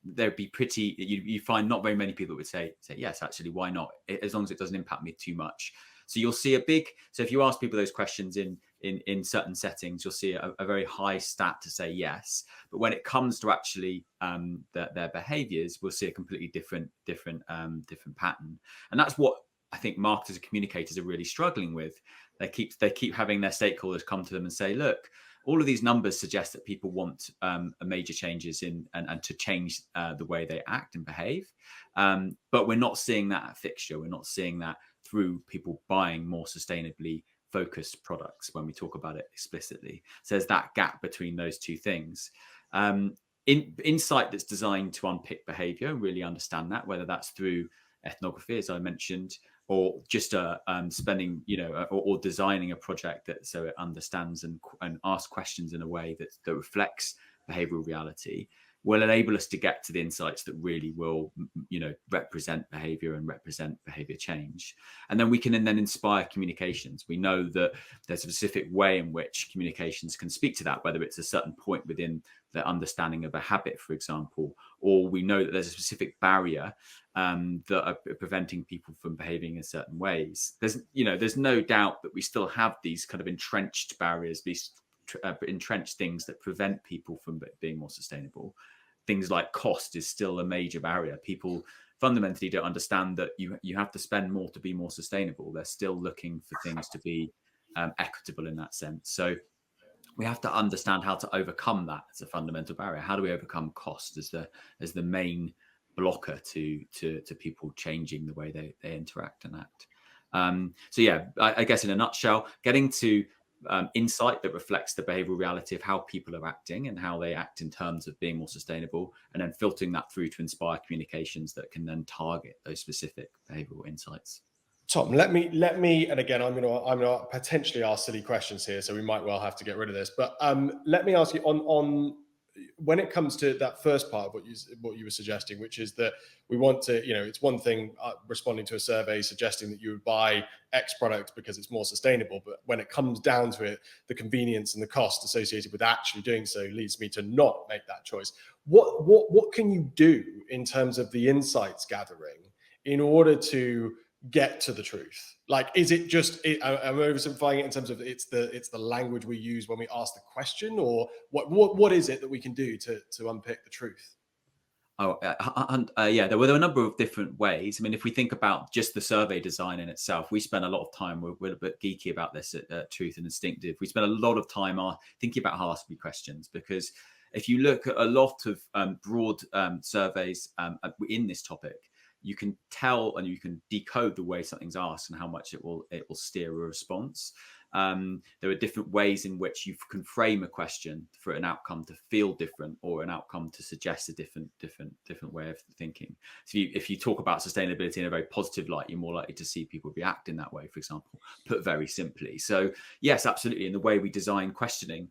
there'd be pretty, you find not very many people would say yes, actually, why not? As long as it doesn't impact me too much. So you'll see so if you ask people those questions in certain settings, you'll see a very high stat to say yes. But when it comes to actually their behaviors, we'll see a completely different pattern. And that's what I think marketers and communicators are really struggling with. They keep having their stakeholders come to them and say, look, all of these numbers suggest that people want major changes in and to change the way they act and behave. But we're not seeing that at fixture. We're not seeing that through people buying more sustainably focused products when we talk about it explicitly. So there's that gap between those two things. Insight that's designed to unpick behavior and really understand that, whether that's through ethnography, as I mentioned, or just spending, or designing a project that so it understands and asks questions in a way that reflects behavioral reality, will enable us to get to the insights that really will, represent behavior and represent behavior change. And then we can then inspire communications. We know that there's a specific way in which communications can speak to that, whether it's a certain point within the understanding of a habit, for example, or we know that there's a specific barrier that are preventing people from behaving in certain ways. There's no doubt that we still have these kind of entrenched barriers, these entrenched things that prevent people from being more sustainable. Things like cost is still a major barrier. People fundamentally don't understand that you have to spend more to be more sustainable. They're still looking for things to be equitable in that sense. So we have to understand how to overcome that as a fundamental barrier. How do we overcome cost as the main blocker to people changing the way they interact and act? So yeah, I guess in a nutshell, getting to insight that reflects the behavioral reality of how people are acting and how they act in terms of being more sustainable, and then filtering that through to inspire communications that can then target those specific behavioral insights. Tom, let me, and again, I'm gonna potentially ask silly questions here, so we might well have to get rid of this. But let me ask you on when it comes to that first part of what you were suggesting, which is that we want to, it's one thing responding to a survey suggesting that you would buy X product because it's more sustainable, but when it comes down to it, the convenience and the cost associated with actually doing so leads me to not make that choice. What can you do in terms of the insights gathering in order to get to the truth? Like, is it just I'm oversimplifying it in terms of it's the language we use when we ask the question, or what is it that we can do to unpick the truth? Yeah, there were a number of different ways. I mean, if we think about just the survey design in itself, we spend a lot of time, we're a bit geeky about this at Truth and Instinctive. We spend a lot of time thinking about how to ask questions, because if you look at a lot of broad surveys in this topic, you can tell and you can decode the way something's asked and how much it will steer a response. There are different ways in which you can frame a question for an outcome to feel different, or an outcome to suggest a different way of thinking. So if you talk about sustainability in a very positive light, you're more likely to see people react in that way, for example, put very simply. So yes, absolutely. In the way we design questioning,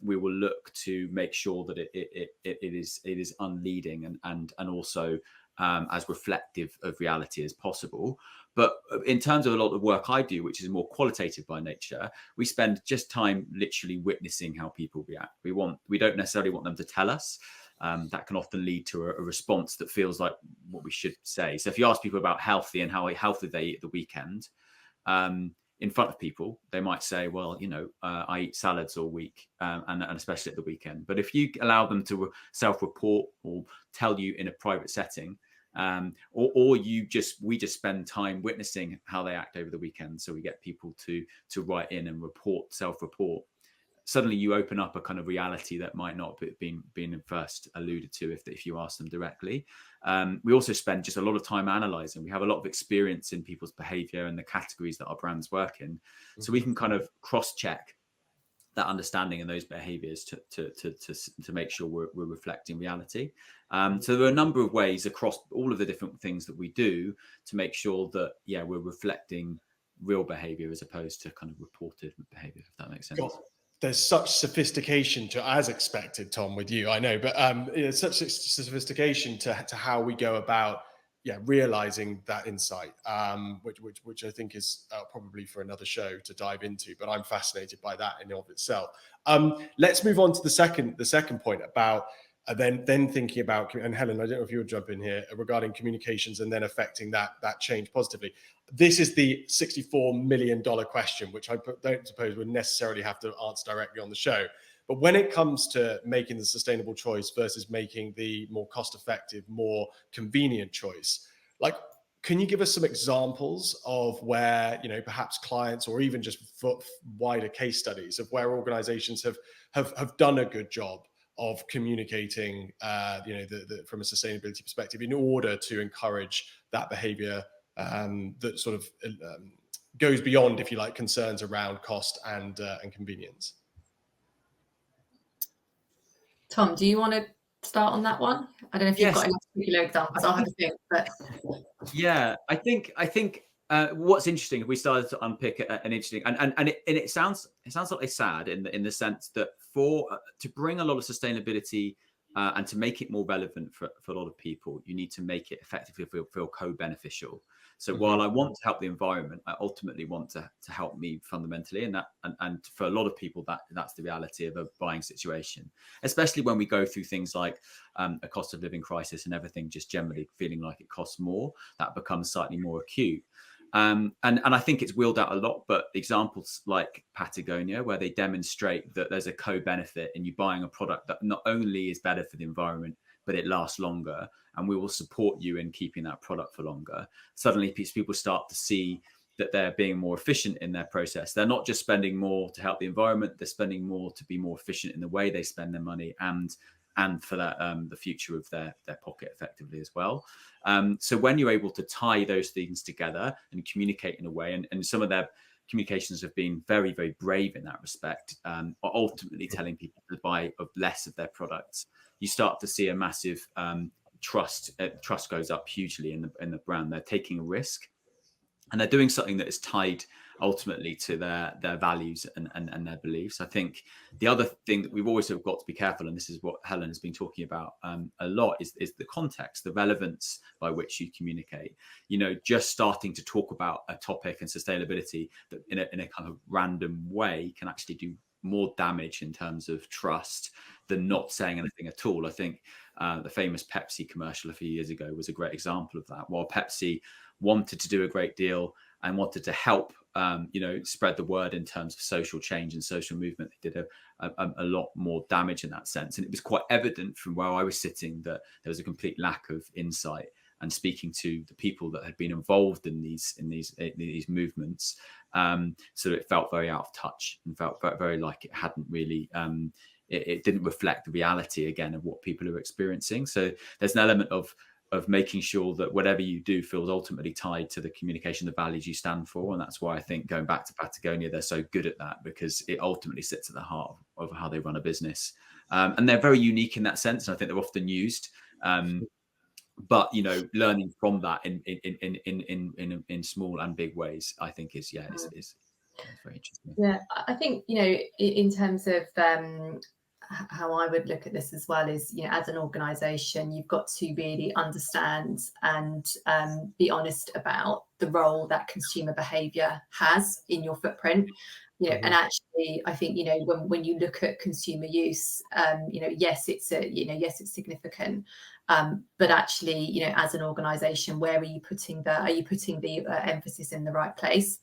we will look to make sure that it is unleading and also as reflective of reality as possible. But in terms of a lot of work I do, which is more qualitative by nature, we spend just time literally witnessing how people react. We don't necessarily want them to tell us. That can often lead to a response that feels like what we should say. So if you ask people about healthy and how healthy they eat at the weekend, in front of people, they might say, well, I eat salads all week, and especially at the weekend. But if you allow them to self-report or tell you in a private setting, or we just spend time witnessing how they act over the weekend, so we get people to write in and self-report, suddenly you open up a kind of reality that might not have been first alluded to if you ask them directly. We also spend just a lot of time analyzing. We have a lot of experience in people's behavior and the categories that our brands work in. So we can kind of cross-check that understanding and those behaviors to make sure we're reflecting reality. So there are a number of ways across all of the different things that we do to make sure that, we're reflecting real behavior as opposed to kind of reported behavior, if that makes sense. God, there's such sophistication to, as expected, Tom, with you, I know, but such sophistication to how we go about realizing that insight, which I think is probably for another show to dive into, but I'm fascinated by that in and of itself. Let's move on to the second point about then thinking about, and Helen, I don't know if you would jump in here regarding communications and then affecting that change positively. This is the $64 million question, which I don't suppose would necessarily have to answer directly on the show. But when it comes to making the sustainable choice versus making the more cost-effective, more convenient choice, like, can you give us some examples of where, perhaps clients or even just wider case studies of where organizations have done a good job of communicating, from a sustainability perspective in order to encourage that behavior that sort of goes beyond, if you like, concerns around cost and convenience? Tom, do you want to start on that one? I don't know if you've got any particular examples. I'll have a think. But yeah, I think what's interesting, if we started to unpick an interesting, and it sounds slightly sad in the sense that to bring a lot of sustainability and to make it more relevant for a lot of people, you need to make it effectively feel co-beneficial. So while I want to help the environment, I ultimately want to help me fundamentally, and for a lot of people that's the reality of a buying situation, especially when we go through things like a cost of living crisis and everything just generally feeling like it costs more. That becomes slightly more acute. And I think it's wheeled out a lot, but examples like Patagonia, where they demonstrate that there's a co-benefit in you buying a product that not only is better for the environment, but it lasts longer, and we will support you in keeping that product for longer. Suddenly people start to see that they're being more efficient in their process. They're not just spending more to help the environment, they're spending more to be more efficient in the way they spend their money and for that the future of their pocket effectively as well. So when you're able to tie those things together and communicate in a way, and some of their communications have been very, very brave in that respect, are ultimately telling people to buy less of their products, you start to see a massive trust goes up hugely in the brand. They're taking a risk, and they're doing something that is tied ultimately to their values and their beliefs. I think the other thing that we've always got to be careful, and this is what Helen has been talking about a lot, is the context, the relevance by which you communicate. Just starting to talk about a topic and sustainability that in a kind of random way can actually do more damage in terms of trust than not saying anything at all. I think the famous Pepsi commercial a few years ago was a great example of that. While Pepsi wanted to do a great deal and wanted to help spread the word in terms of social change and social movement, they did a lot more damage in that sense. And it was quite evident from where I was sitting that there was a complete lack of insight, and speaking to the people that had been involved in these movements, so it felt very out of touch and felt very, very like it hadn't really it didn't reflect the reality again of what people are experiencing. So there's an element of making sure that whatever you do feels ultimately tied to the communication, the values you stand for. And that's why I think, going back to Patagonia, they're so good at that, because it ultimately sits at the heart of how they run a business. And they're very unique in that sense, and I think they're often used. But learning from that in small and big ways, I think is very interesting. Yeah, I think in terms of how I would look at this as well is, as an organisation, you've got to really understand and be honest about the role that consumer behaviour has in your footprint. And actually, I think when you look at consumer use, yes, it's significant, but actually, as an organisation, where are you putting the emphasis in the right place?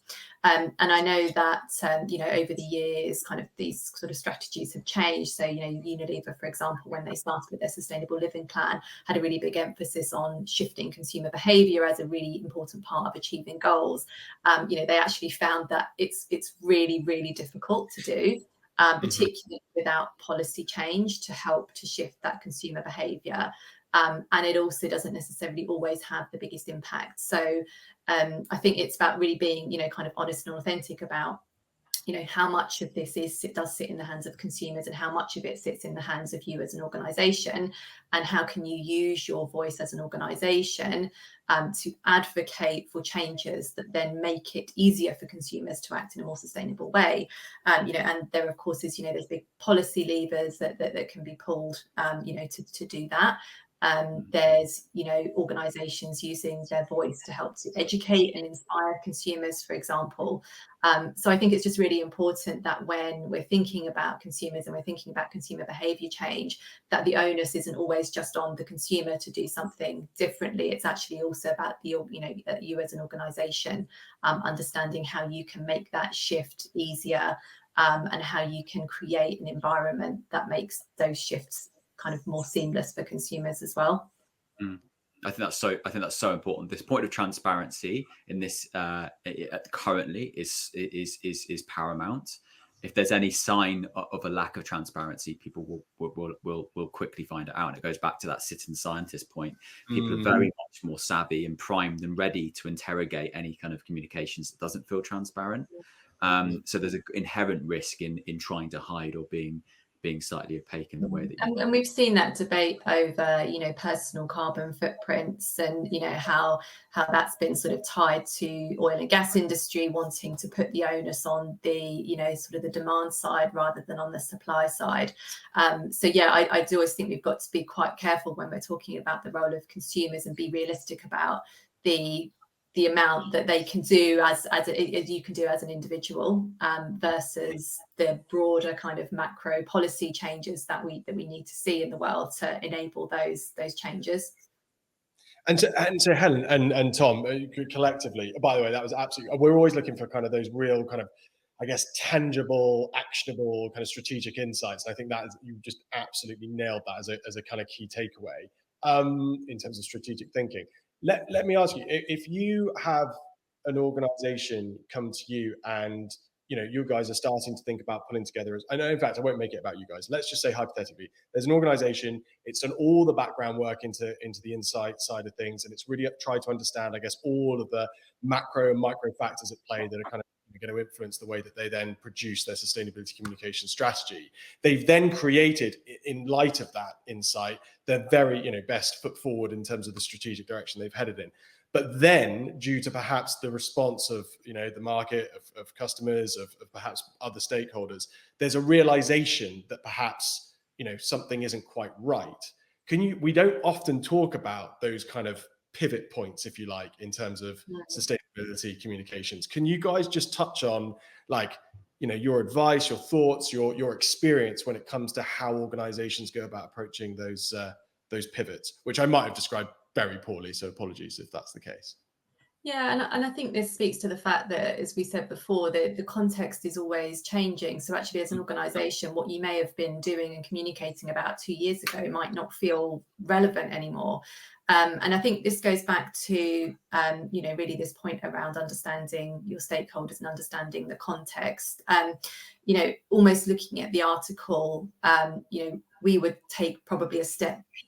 And I know that over the years, kind of these sort of strategies have changed. So Unilever, for example, when they started with their sustainable living plan, had a really big emphasis on shifting consumer behaviour as a really important part of achieving goals. They actually found that it's really, really difficult to do, particularly without policy change to help to shift that consumer behaviour. And it also doesn't necessarily always have the biggest impact. So I think it's about really being, kind of honest and authentic about, how much of this does sit in the hands of consumers and how much of it sits in the hands of you as an organisation. and how can you use your voice as an organization to advocate for changes that then make it easier for consumers to act in a more sustainable way. You know, and there of course is, you know, there's big policy levers that can be pulled, you know, to do that. There's, you know, organizations using their voice to help to educate and inspire consumers, for example. So I think it's just really important that when we're thinking about consumers and we're thinking about consumer behavior change, that the onus isn't always just on the consumer to do something differently. It's actually also about the, you know, you as an organization, understanding how you can make that shift easier, and how you can create an environment that makes those shifts kind of more seamless for consumers as well. I think that's so important. This point of transparency in this currently is paramount. If there's any sign of a lack of transparency, people will quickly find it out. And it goes back to that citizen scientist point. People are very much more savvy and primed and ready to interrogate any kind of communications that doesn't feel transparent. So there's an inherent risk in trying to hide or being slightly opaque in the way that you and we've seen that debate over, you know, personal carbon footprints, and you know how that's been sort of tied to oil and gas industry wanting to put the onus on the, you know, sort of the demand side rather than on the supply side. So yeah, I do always think we've got to be quite careful when we're talking about the role of consumers and be realistic about the amount that they can do as you can do as an individual, versus the broader kind of macro policy changes that we need to see in the world to enable those changes. And to Helen and Tom, collectively, by the way, that was absolutely, we're always looking for kind of those real kind of, I guess, tangible, actionable kind of strategic insights. And I think that is, you just absolutely nailed that as a kind of key takeaway in terms of strategic thinking. Let me ask you, if you have an organization come to you and, you know, you guys are starting to think about pulling together, I know, in fact, I won't make it about you guys. Let's just say hypothetically, there's an organization, it's done all the background work into the insight side of things, and it's really tried to understand, I guess, all of the macro and micro factors at play that are kind of going to influence the way that they then produce their sustainability communication strategy. They've then created, in light of that insight, their very, you know, best foot forward in terms of the strategic direction they've headed in. But then, due to perhaps the response of, you know, the market, of customers, of perhaps other stakeholders, there's a realization that perhaps, you know, something isn't quite right. We don't often talk about those kind of pivot points, if you like, in terms of sustainability communications. Can you guys just touch on, like, you know, your advice, your thoughts, your experience when it comes to how organizations go about approaching those pivots, which I might have described very poorly, so apologies if that's the case. Yeah, and I think this speaks to the fact that, as we said before, the context is always changing. So actually, as an organisation, what you may have been doing and communicating about 2 years ago might not feel relevant anymore. And I think this goes back to, you know, really this point around understanding your stakeholders and understanding the context. You know, almost looking at the article, you know, we would take probably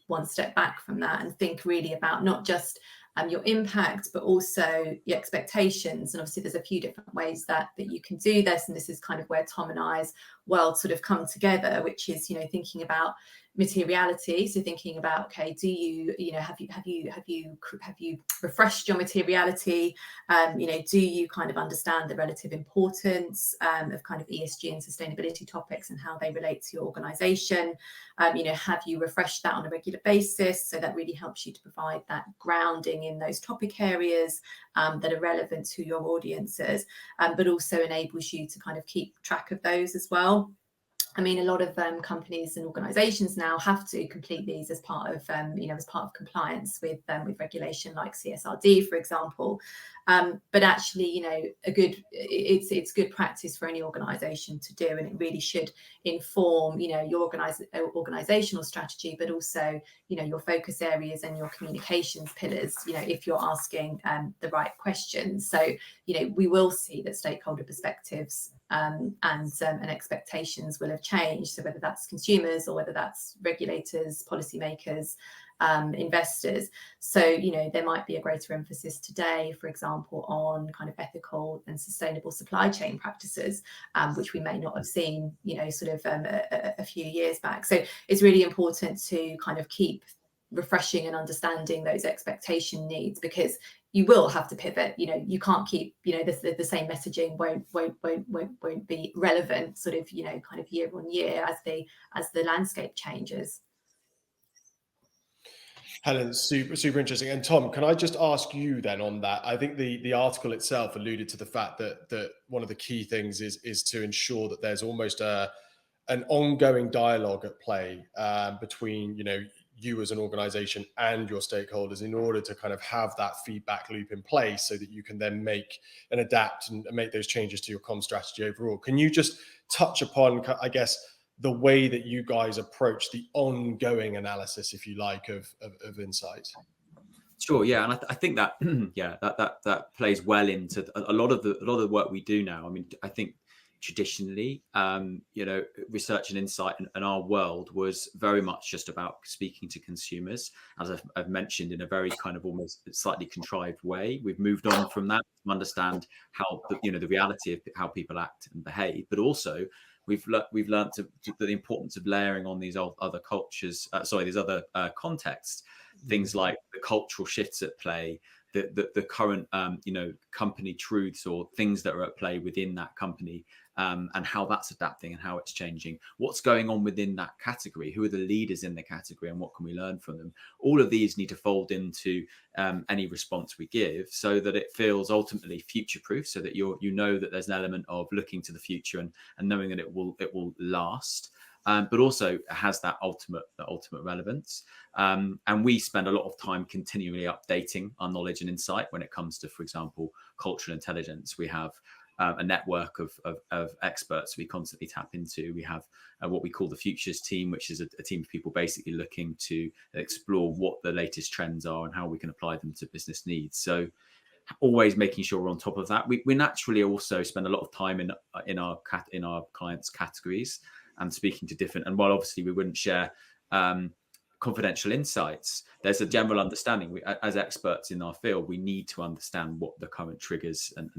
one step back from that and think really about not just your impact, but also your expectations. And obviously there's a few different ways that you can do this. And this is kind of where Tom and I's world sort of come together, which is, you know, thinking about materiality. So thinking about, okay, do you know, have you refreshed your materiality? You know, do you kind of understand the relative importance of kind of ESG and sustainability topics and how they relate to your organization? You know, have you refreshed that on a regular basis? So that really helps you to provide that grounding in those topic areas that are relevant to your audiences, but also enables you to kind of keep track of those as well. I mean, a lot of companies and organisations now have to complete these as part of, you know, as part of compliance with regulation like CSRD, for example. But actually, you know, it's good practice for any organisation to do, and it really should inform, you know, your organisational strategy, but also, you know, your focus areas and your communications pillars. You know, if you're asking the right questions. So, you know, we will see that stakeholder perspectives and expectations will have changed. So whether that's consumers or whether that's regulators, policymakers, investors. So, you know, there might be a greater emphasis today, for example, on kind of ethical and sustainable supply chain practices, which we may not have seen, you know, sort of a few years back. So it's really important to kind of keep refreshing and understanding those expectation needs, because you will have to pivot. You know, you can't keep, you know, the same messaging won't be relevant sort of, you know, kind of year on year as the landscape changes. Helen, super interesting. And Tom, can I just ask you then on that? I think the article itself alluded to the fact that one of the key things is to ensure that there's almost an ongoing dialogue at play between, you know, you as an organization and your stakeholders, in order to kind of have that feedback loop in place so that you can then make and adapt and make those changes to your comm strategy overall. Can you just touch upon, I guess, the way that you guys approach the ongoing analysis, if you like, of insight? Sure, yeah, and I think that yeah, that plays well into a lot of the work we do now. I mean, I think traditionally, you know, research and insight in our world was very much just about speaking to consumers, as I've mentioned, in a very kind of almost slightly contrived way. We've moved on from that to understand how the reality of how people act and behave, but also we've learned the importance of layering on these other cultures, these other contexts, things like the cultural shifts at play, the current company truths or things that are at play within that company, and how that's adapting and how it's changing, what's going on within that category, who are the leaders in the category, and what can we learn from them. All of these need to fold into any response we give, so that it feels ultimately future proof, so that you know that there's an element of looking to the future and knowing that it will last, but also has that ultimate relevance. And we spend a lot of time continually updating our knowledge and insight when it comes to, for example, cultural intelligence. We have a network of experts we constantly tap into. We have what we call the Futures team, which is a team of people basically looking to explore what the latest trends are and how we can apply them to business needs. So always making sure we're on top of that. We naturally also spend a lot of time in our clients' categories and speaking to different, and while obviously we wouldn't share confidential insights, there's a general understanding. As experts in our field, we need to understand what the current triggers and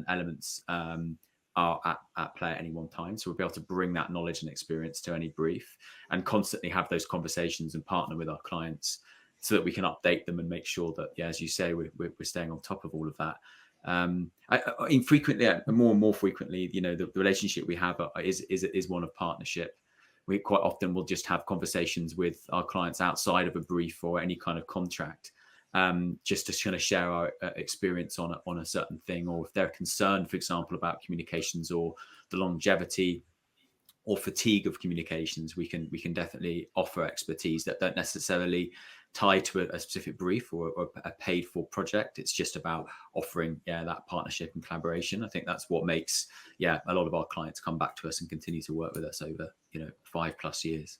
elements are at play at any one time. So we'll be able to bring that knowledge and experience to any brief, and constantly have those conversations and partner with our clients so that we can update them and make sure that, yeah, as you say, we're staying on top of all of that. More and more frequently, you know, the relationship we have is one of partnership. We quite often will just have conversations with our clients outside of a brief or any kind of contract, just to kind of share our experience on a certain thing, or if they're concerned, for example, about communications or the longevity or fatigue of communications, we can definitely offer expertise that don't necessarily tie to a specific brief or a paid for project. It's just about offering that partnership and collaboration. I think that's what makes a lot of our clients come back to us and continue to work with us over 5+ years.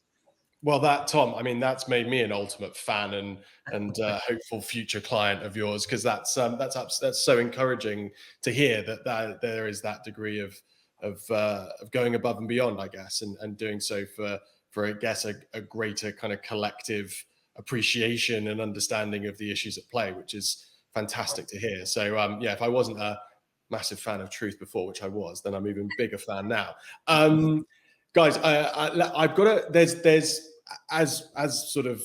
Well, Tom, I mean, that's made me an ultimate fan and hopeful future client of yours, because that's so encouraging to hear that there is that degree of going above and beyond, I guess, and doing so for I guess a greater kind of collective appreciation and understanding of the issues at play, which is fantastic to hear. So if I wasn't a massive fan of Truth before, which I was, then I'm even bigger fan now. Guys, I've got there's as sort of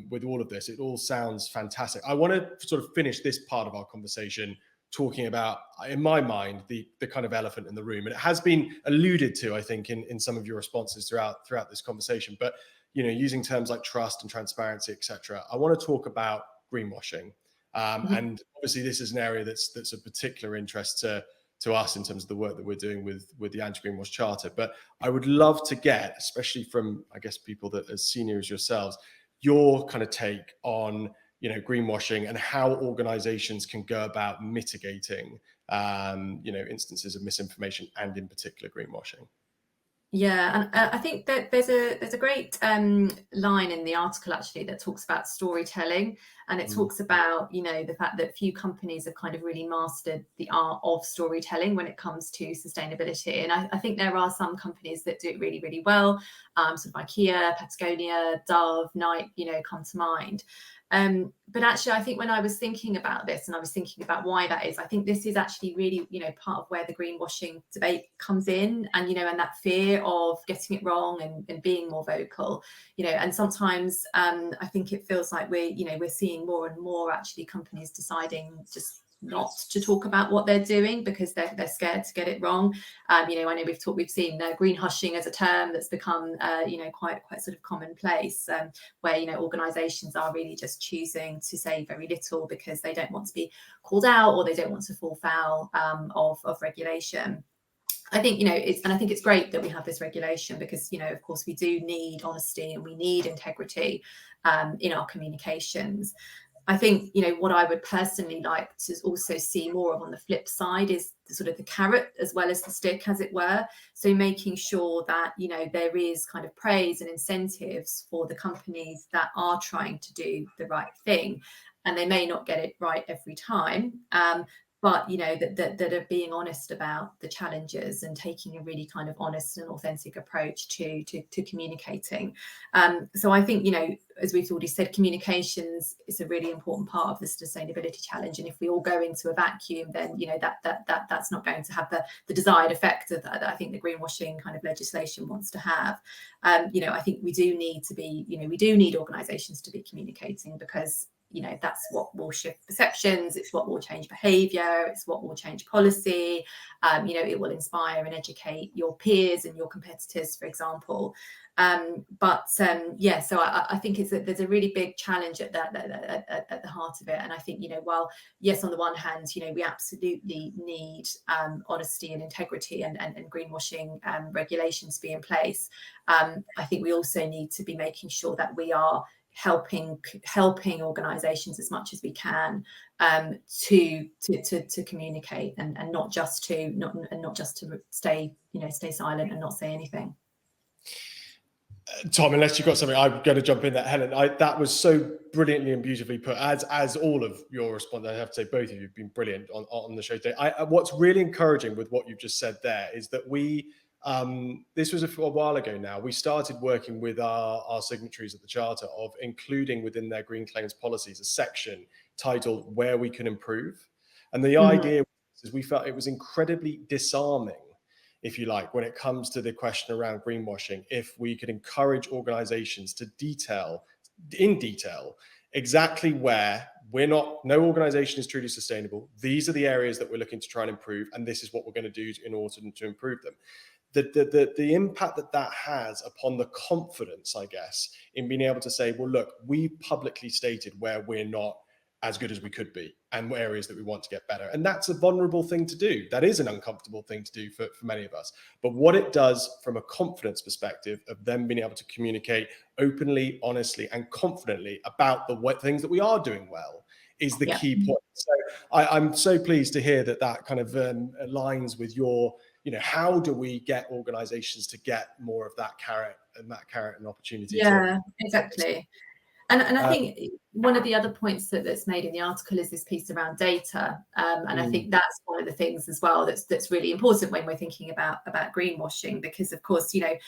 with all of this, it all sounds fantastic. I want to sort of finish this part of our conversation talking about, in my mind, the kind of elephant in the room, and it has been alluded to, I think, in some of your responses throughout this conversation. But using terms like trust and transparency, etc. I want to talk about greenwashing, and obviously this is an area that's of particular interest to us in terms of the work that we're doing with the Anti-Greenwash Charter. But I would love to get, especially from, I guess, people that as senior as yourselves, your kind of take on greenwashing and how organizations can go about mitigating instances of misinformation, and in particular greenwashing. Yeah, and I think that there's a great line in the article actually that talks about storytelling, and it talks about, you know, the fact that few companies have kind of really mastered the art of storytelling when it comes to sustainability. And I think there are some companies that do it really, really well, sort of IKEA, Patagonia, Dove, Nike, you know, come to mind. But actually, I think when I was thinking about this and I was thinking about why that is, I think this is actually really, you know, part of where the greenwashing debate comes in, and, you know, and that fear of getting it wrong and being more vocal, you know, and sometimes I think it feels like we're seeing more and more actually companies deciding just not to talk about what they're doing because they're scared to get it wrong. You know, I know we've seen green hushing as a term that's become you know, quite sort of commonplace, where, you know, organizations are really just choosing to say very little because they don't want to be called out or they don't want to fall foul of regulation. I think, you know, I think it's great that we have this regulation because, you know, of course we do need honesty and we need integrity in our communications. I think, you know, what I would personally like to also see more of on the flip side is the sort of the carrot as well as the stick, as it were. So making sure that, you know, there is kind of praise and incentives for the companies that are trying to do the right thing. And they may not get it right every time, but, you know, that are being honest about the challenges and taking a really kind of honest and authentic approach to communicating. So I think, you know, as we've already said, communications is a really important part of the sustainability challenge. And if we all go into a vacuum, then, you know, that's not going to have the desired effect that I think the greenwashing kind of legislation wants to have. You know, I think we do need to be, you know, we do need organisations to be communicating because, you know, that's what will shift perceptions, it's what will change behaviour, it's what will change policy. You know, it will inspire and educate your peers and your competitors, for example. Yeah, so I think there's a really big challenge at the heart of it. And I think, you know, while yes, on the one hand, you know, we absolutely need honesty and integrity and greenwashing regulations to be in place, I think we also need to be making sure that we are helping organizations as much as we can to communicate and not just to stay silent and not say anything. Tom, unless you've got something, I'm going to jump in there. Helen, that was so brilliantly and beautifully put, as all of your response. I have to say, both of you have been brilliant on the show today. What's really encouraging with what you've just said there is that this was a while ago now, we started working with our signatories at the Charter of including within their green claims policies a section titled Where We Can Improve. And the idea is we felt it was incredibly disarming, if you like, when it comes to the question around greenwashing, if we could encourage organizations to detail exactly where no organization is truly sustainable. These are the areas that we're looking to try and improve, and this is what we're going to do in order to improve them. The impact that has upon the confidence, I guess, in being able to say, well, look, we publicly stated where we're not as good as we could be and areas that we want to get better. And that's a vulnerable thing to do. That is an uncomfortable thing to do for many of us. But what it does from a confidence perspective of them being able to communicate openly, honestly, and confidently about the things that we are doing well is the key point. So I'm so pleased to hear that kind of aligns with your, you know, how do we get organizations to get more of that carrot and opportunity? Yeah, exactly. And I think one of the other points that's made in the article is this piece around data. And I think that's one of the things as well that's really important when we're thinking about greenwashing, because of course, you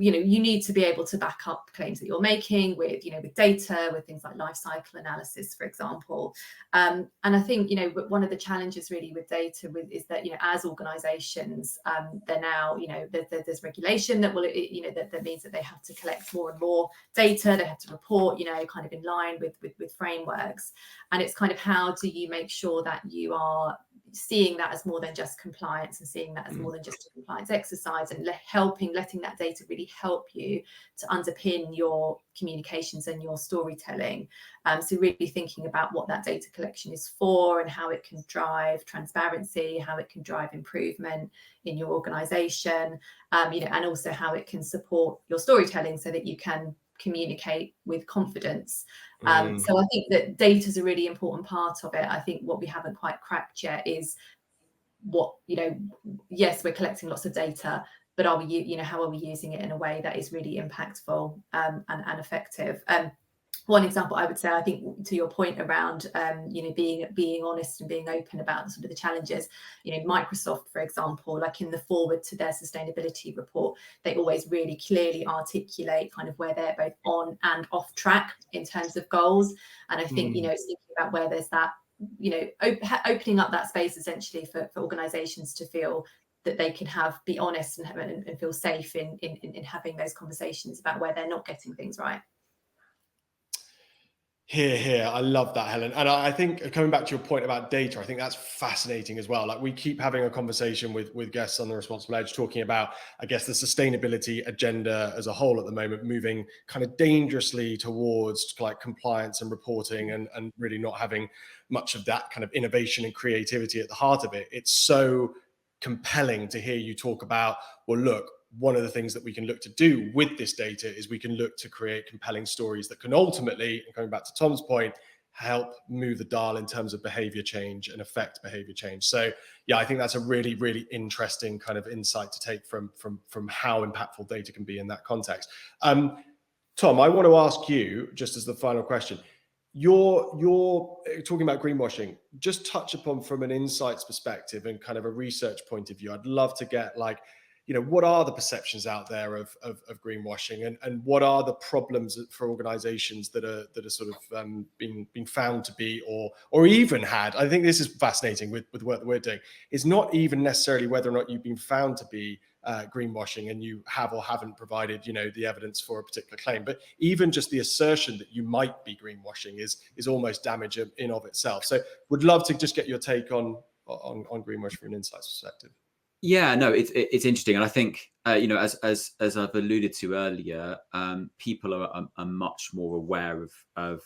need to be able to back up claims that you're making with data, with things like life cycle analysis, for example. And I think, one of the challenges really with data is that, as organizations, they're now, there's regulation that will, that means that they have to collect more and more data. They have to report, kind of in line with frameworks. And it's kind of, how do you make sure that you are seeing that as more than just compliance and seeing that as more than just a compliance exercise, and letting that data really help you to underpin your communications and your storytelling. So really thinking about what that data collection is for and how it can drive transparency, how it can drive improvement in your organization, and also how it can support your storytelling so that you can communicate with confidence. So I think that data is a really important part of it. I think what we haven't quite cracked yet is what, yes, we're collecting lots of data, but are we, how are we using it in a way that is really impactful and effective? One example I would say, I think, to your point around, being honest and being open about sort of the challenges, Microsoft, for example, like in the forward to their sustainability report, they always really clearly articulate kind of where they're both on and off track in terms of goals. And I think, it's thinking about where there's that, opening up that space essentially for organizations to feel that they can be honest and feel safe in having those conversations about where they're not getting things right. Here. I love that, Helen. And I think, coming back to your point about data, I think that's fascinating as well. Like, we keep having a conversation with guests on the Responsible Edge talking about, I guess, the sustainability agenda as a whole at the moment, moving kind of dangerously towards like compliance and reporting and really not having much of that kind of innovation and creativity at the heart of it. It's so compelling to hear you talk about, well, look, one of the things that we can look to do with this data is we can look to create compelling stories that can ultimately, and going back to Tom's point, help move the dial in terms of behavior change and affect behavior change. So yeah, I think that's a really, really interesting kind of insight to take from how impactful data can be in that context. Tom, I want to ask you, just as the final question, you're talking about greenwashing. Just touch upon, from an insights perspective and kind of a research point of view, I'd love to get, like, what are the perceptions out there of greenwashing, and what are the problems for organizations that are sort of being found to be, or even had. I think this is fascinating with the work that we're doing. It's not even necessarily whether or not you've been found to be greenwashing and you have or haven't provided, the evidence for a particular claim, but even just the assertion that you might be greenwashing is almost damage in of itself. So would love to just get your take on greenwash from an insights perspective. Yeah, no, it's interesting, and I think as I've alluded to earlier, people are much more aware of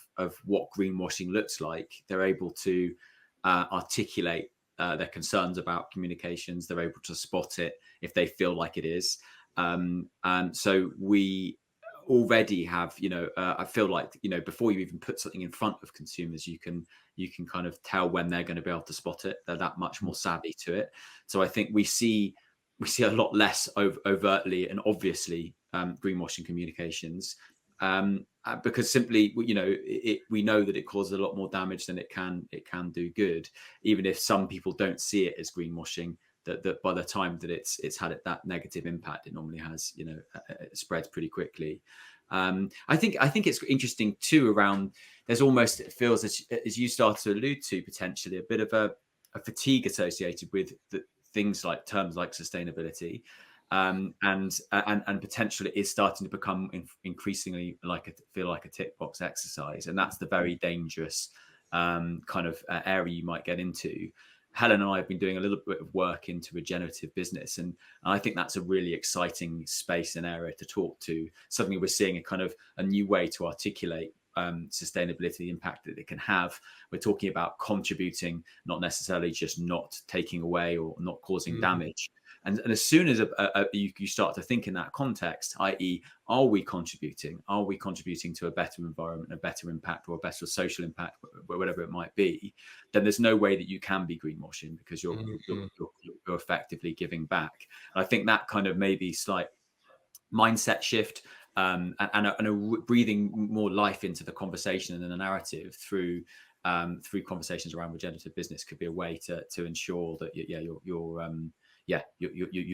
what greenwashing looks like. They're able to articulate their concerns about communications. They're able to spot it if they feel like it is, and so we already have, I feel like, before you even put something in front of consumers, you can kind of tell when they're going to be able to spot it. They're that much more savvy to it. So I think we see a lot less overtly and obviously greenwashing communications, because simply, we know that it causes a lot more damage than it can do good, even if some people don't see it as greenwashing. That by the time that it's had that negative impact, it normally has, it spreads pretty quickly. I think it's interesting too, around, there's almost, it feels, as you start to allude to, potentially a bit of a fatigue associated with the things like terms like sustainability, and potentially it is starting to become increasingly feel like a tick box exercise, and that's the very dangerous kind of area you might get into. Helen and I have been doing a little bit of work into regenerative business, and I think that's a really exciting space and area to talk to. Suddenly we're seeing a new way to articulate sustainability, the impact that it can have. We're talking about contributing, not necessarily just not taking away or not causing damage. And as soon as you start to think in that context, i.e., are we contributing to a better environment, a better impact, or a better social impact, whatever it might be, then there's no way that you can be greenwashing, because you're effectively giving back. And I think that kind of maybe slight mindset shift and a breathing more life into the conversation and the narrative through conversations around regenerative business could be a way to ensure that you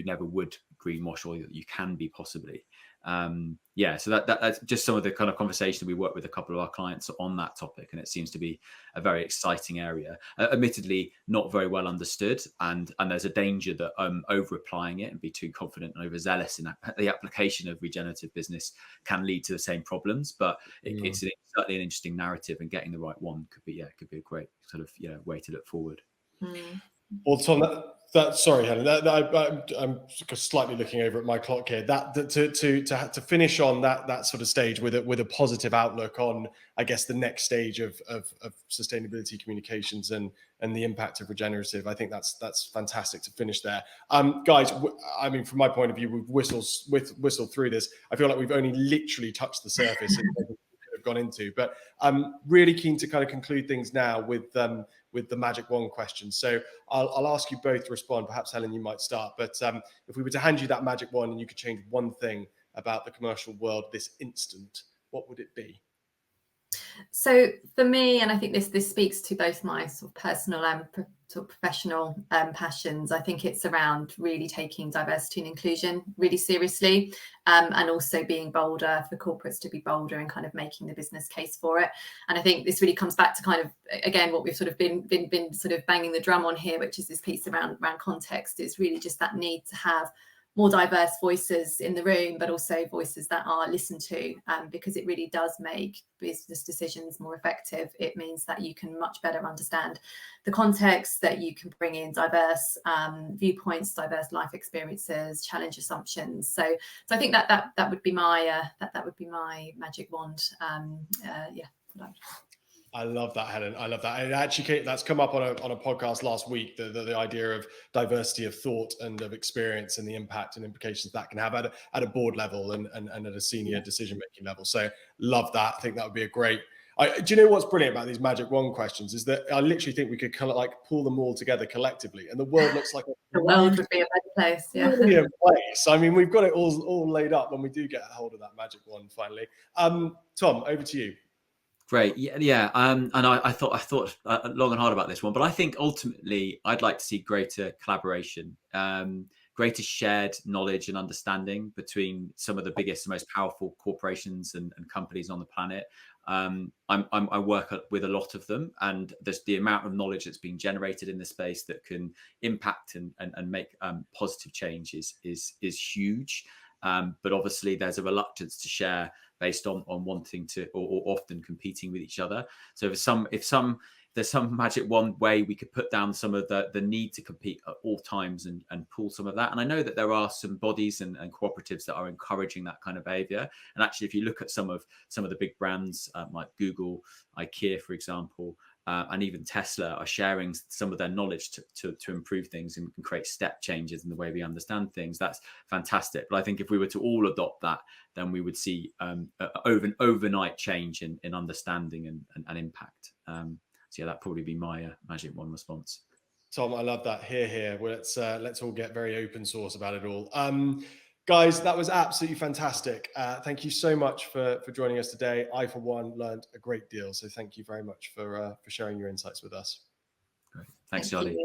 never would greenwash, or you can be possibly. So that's just some of the kind of conversation. We work with a couple of our clients on that topic, and it seems to be a very exciting area. Admittedly, not very well understood, and there's a danger that over applying it and be too confident and overzealous in the application of regenerative business can lead to the same problems. But it's certainly an interesting narrative, and getting the right one could be a great sort of way to look forward. Well, Tom, sorry, Helen, I'm slightly looking over at my clock here. To finish on that sort of stage with a positive outlook on, I guess, the next stage of sustainability communications and the impact of regenerative, I think that's fantastic to finish there. Guys, I mean, from my point of view, we've whistled through this. I feel like we've only literally touched the surface. Gone into, but I'm really keen to kind of conclude things now with with the magic wand question. So I'll ask you both to respond. Perhaps Helen, you might start. But if we were to hand you that magic wand and you could change one thing about the commercial world this instant, what would it be? So for me, and I think this speaks to both my sort of personal and sort of professional passions, I think it's around really taking diversity and inclusion really seriously, and also being bolder, for corporates to be bolder and kind of making the business case for it. And I think this really comes back to kind of, again, what we've sort of been sort of banging the drum on here, which is this piece around context, is really just that need to have more diverse voices in the room, but also voices that are listened to, because it really does make business decisions more effective. It means that you can much better understand the context, that you can bring in diverse viewpoints, diverse life experiences, challenge assumptions. So I think that would be my that would be my magic wand. I love that, Helen. I love that. And actually, that's come up on a podcast last week, the idea of diversity of thought and of experience and the impact and implications that can have at a board level and at a senior decision-making level. So love that. I think that would be a great... do you know what's brilliant about these magic wand questions is that I literally think we could kind of like pull them all together collectively and the world looks like the world would be a better place. Yeah. Brilliant place. I mean, we've got it all laid up when we do get a hold of that magic wand finally. Tom, over to you. Great. Yeah. And I thought long and hard about this one, but I think ultimately I'd like to see greater collaboration, greater shared knowledge and understanding between some of the biggest, most powerful corporations and companies on the planet. I work with a lot of them, and there's the amount of knowledge that's being generated in this space that can impact and make positive change is huge. But obviously there's a reluctance to share based on wanting to or often competing with each other. So if there's some magic one way we could put down some of the need to compete at all times and pull some of that. And I know that there are some bodies and cooperatives that are encouraging that kind of behavior. And actually, if you look at some of the big brands like Google, IKEA, for example, and even Tesla are sharing some of their knowledge to improve things and create step changes in the way we understand things. That's fantastic. But I think if we were to all adopt that, then we would see overnight change in understanding and impact. So yeah, that'd probably be my magic wand response. Tom, I love that. Here. Well, let's all get very open source about it all. Guys, that was absolutely fantastic. Thank you so much for joining us today. I, for one, learned a great deal. So thank you very much for sharing your insights with us. Great. Thanks, Charlie.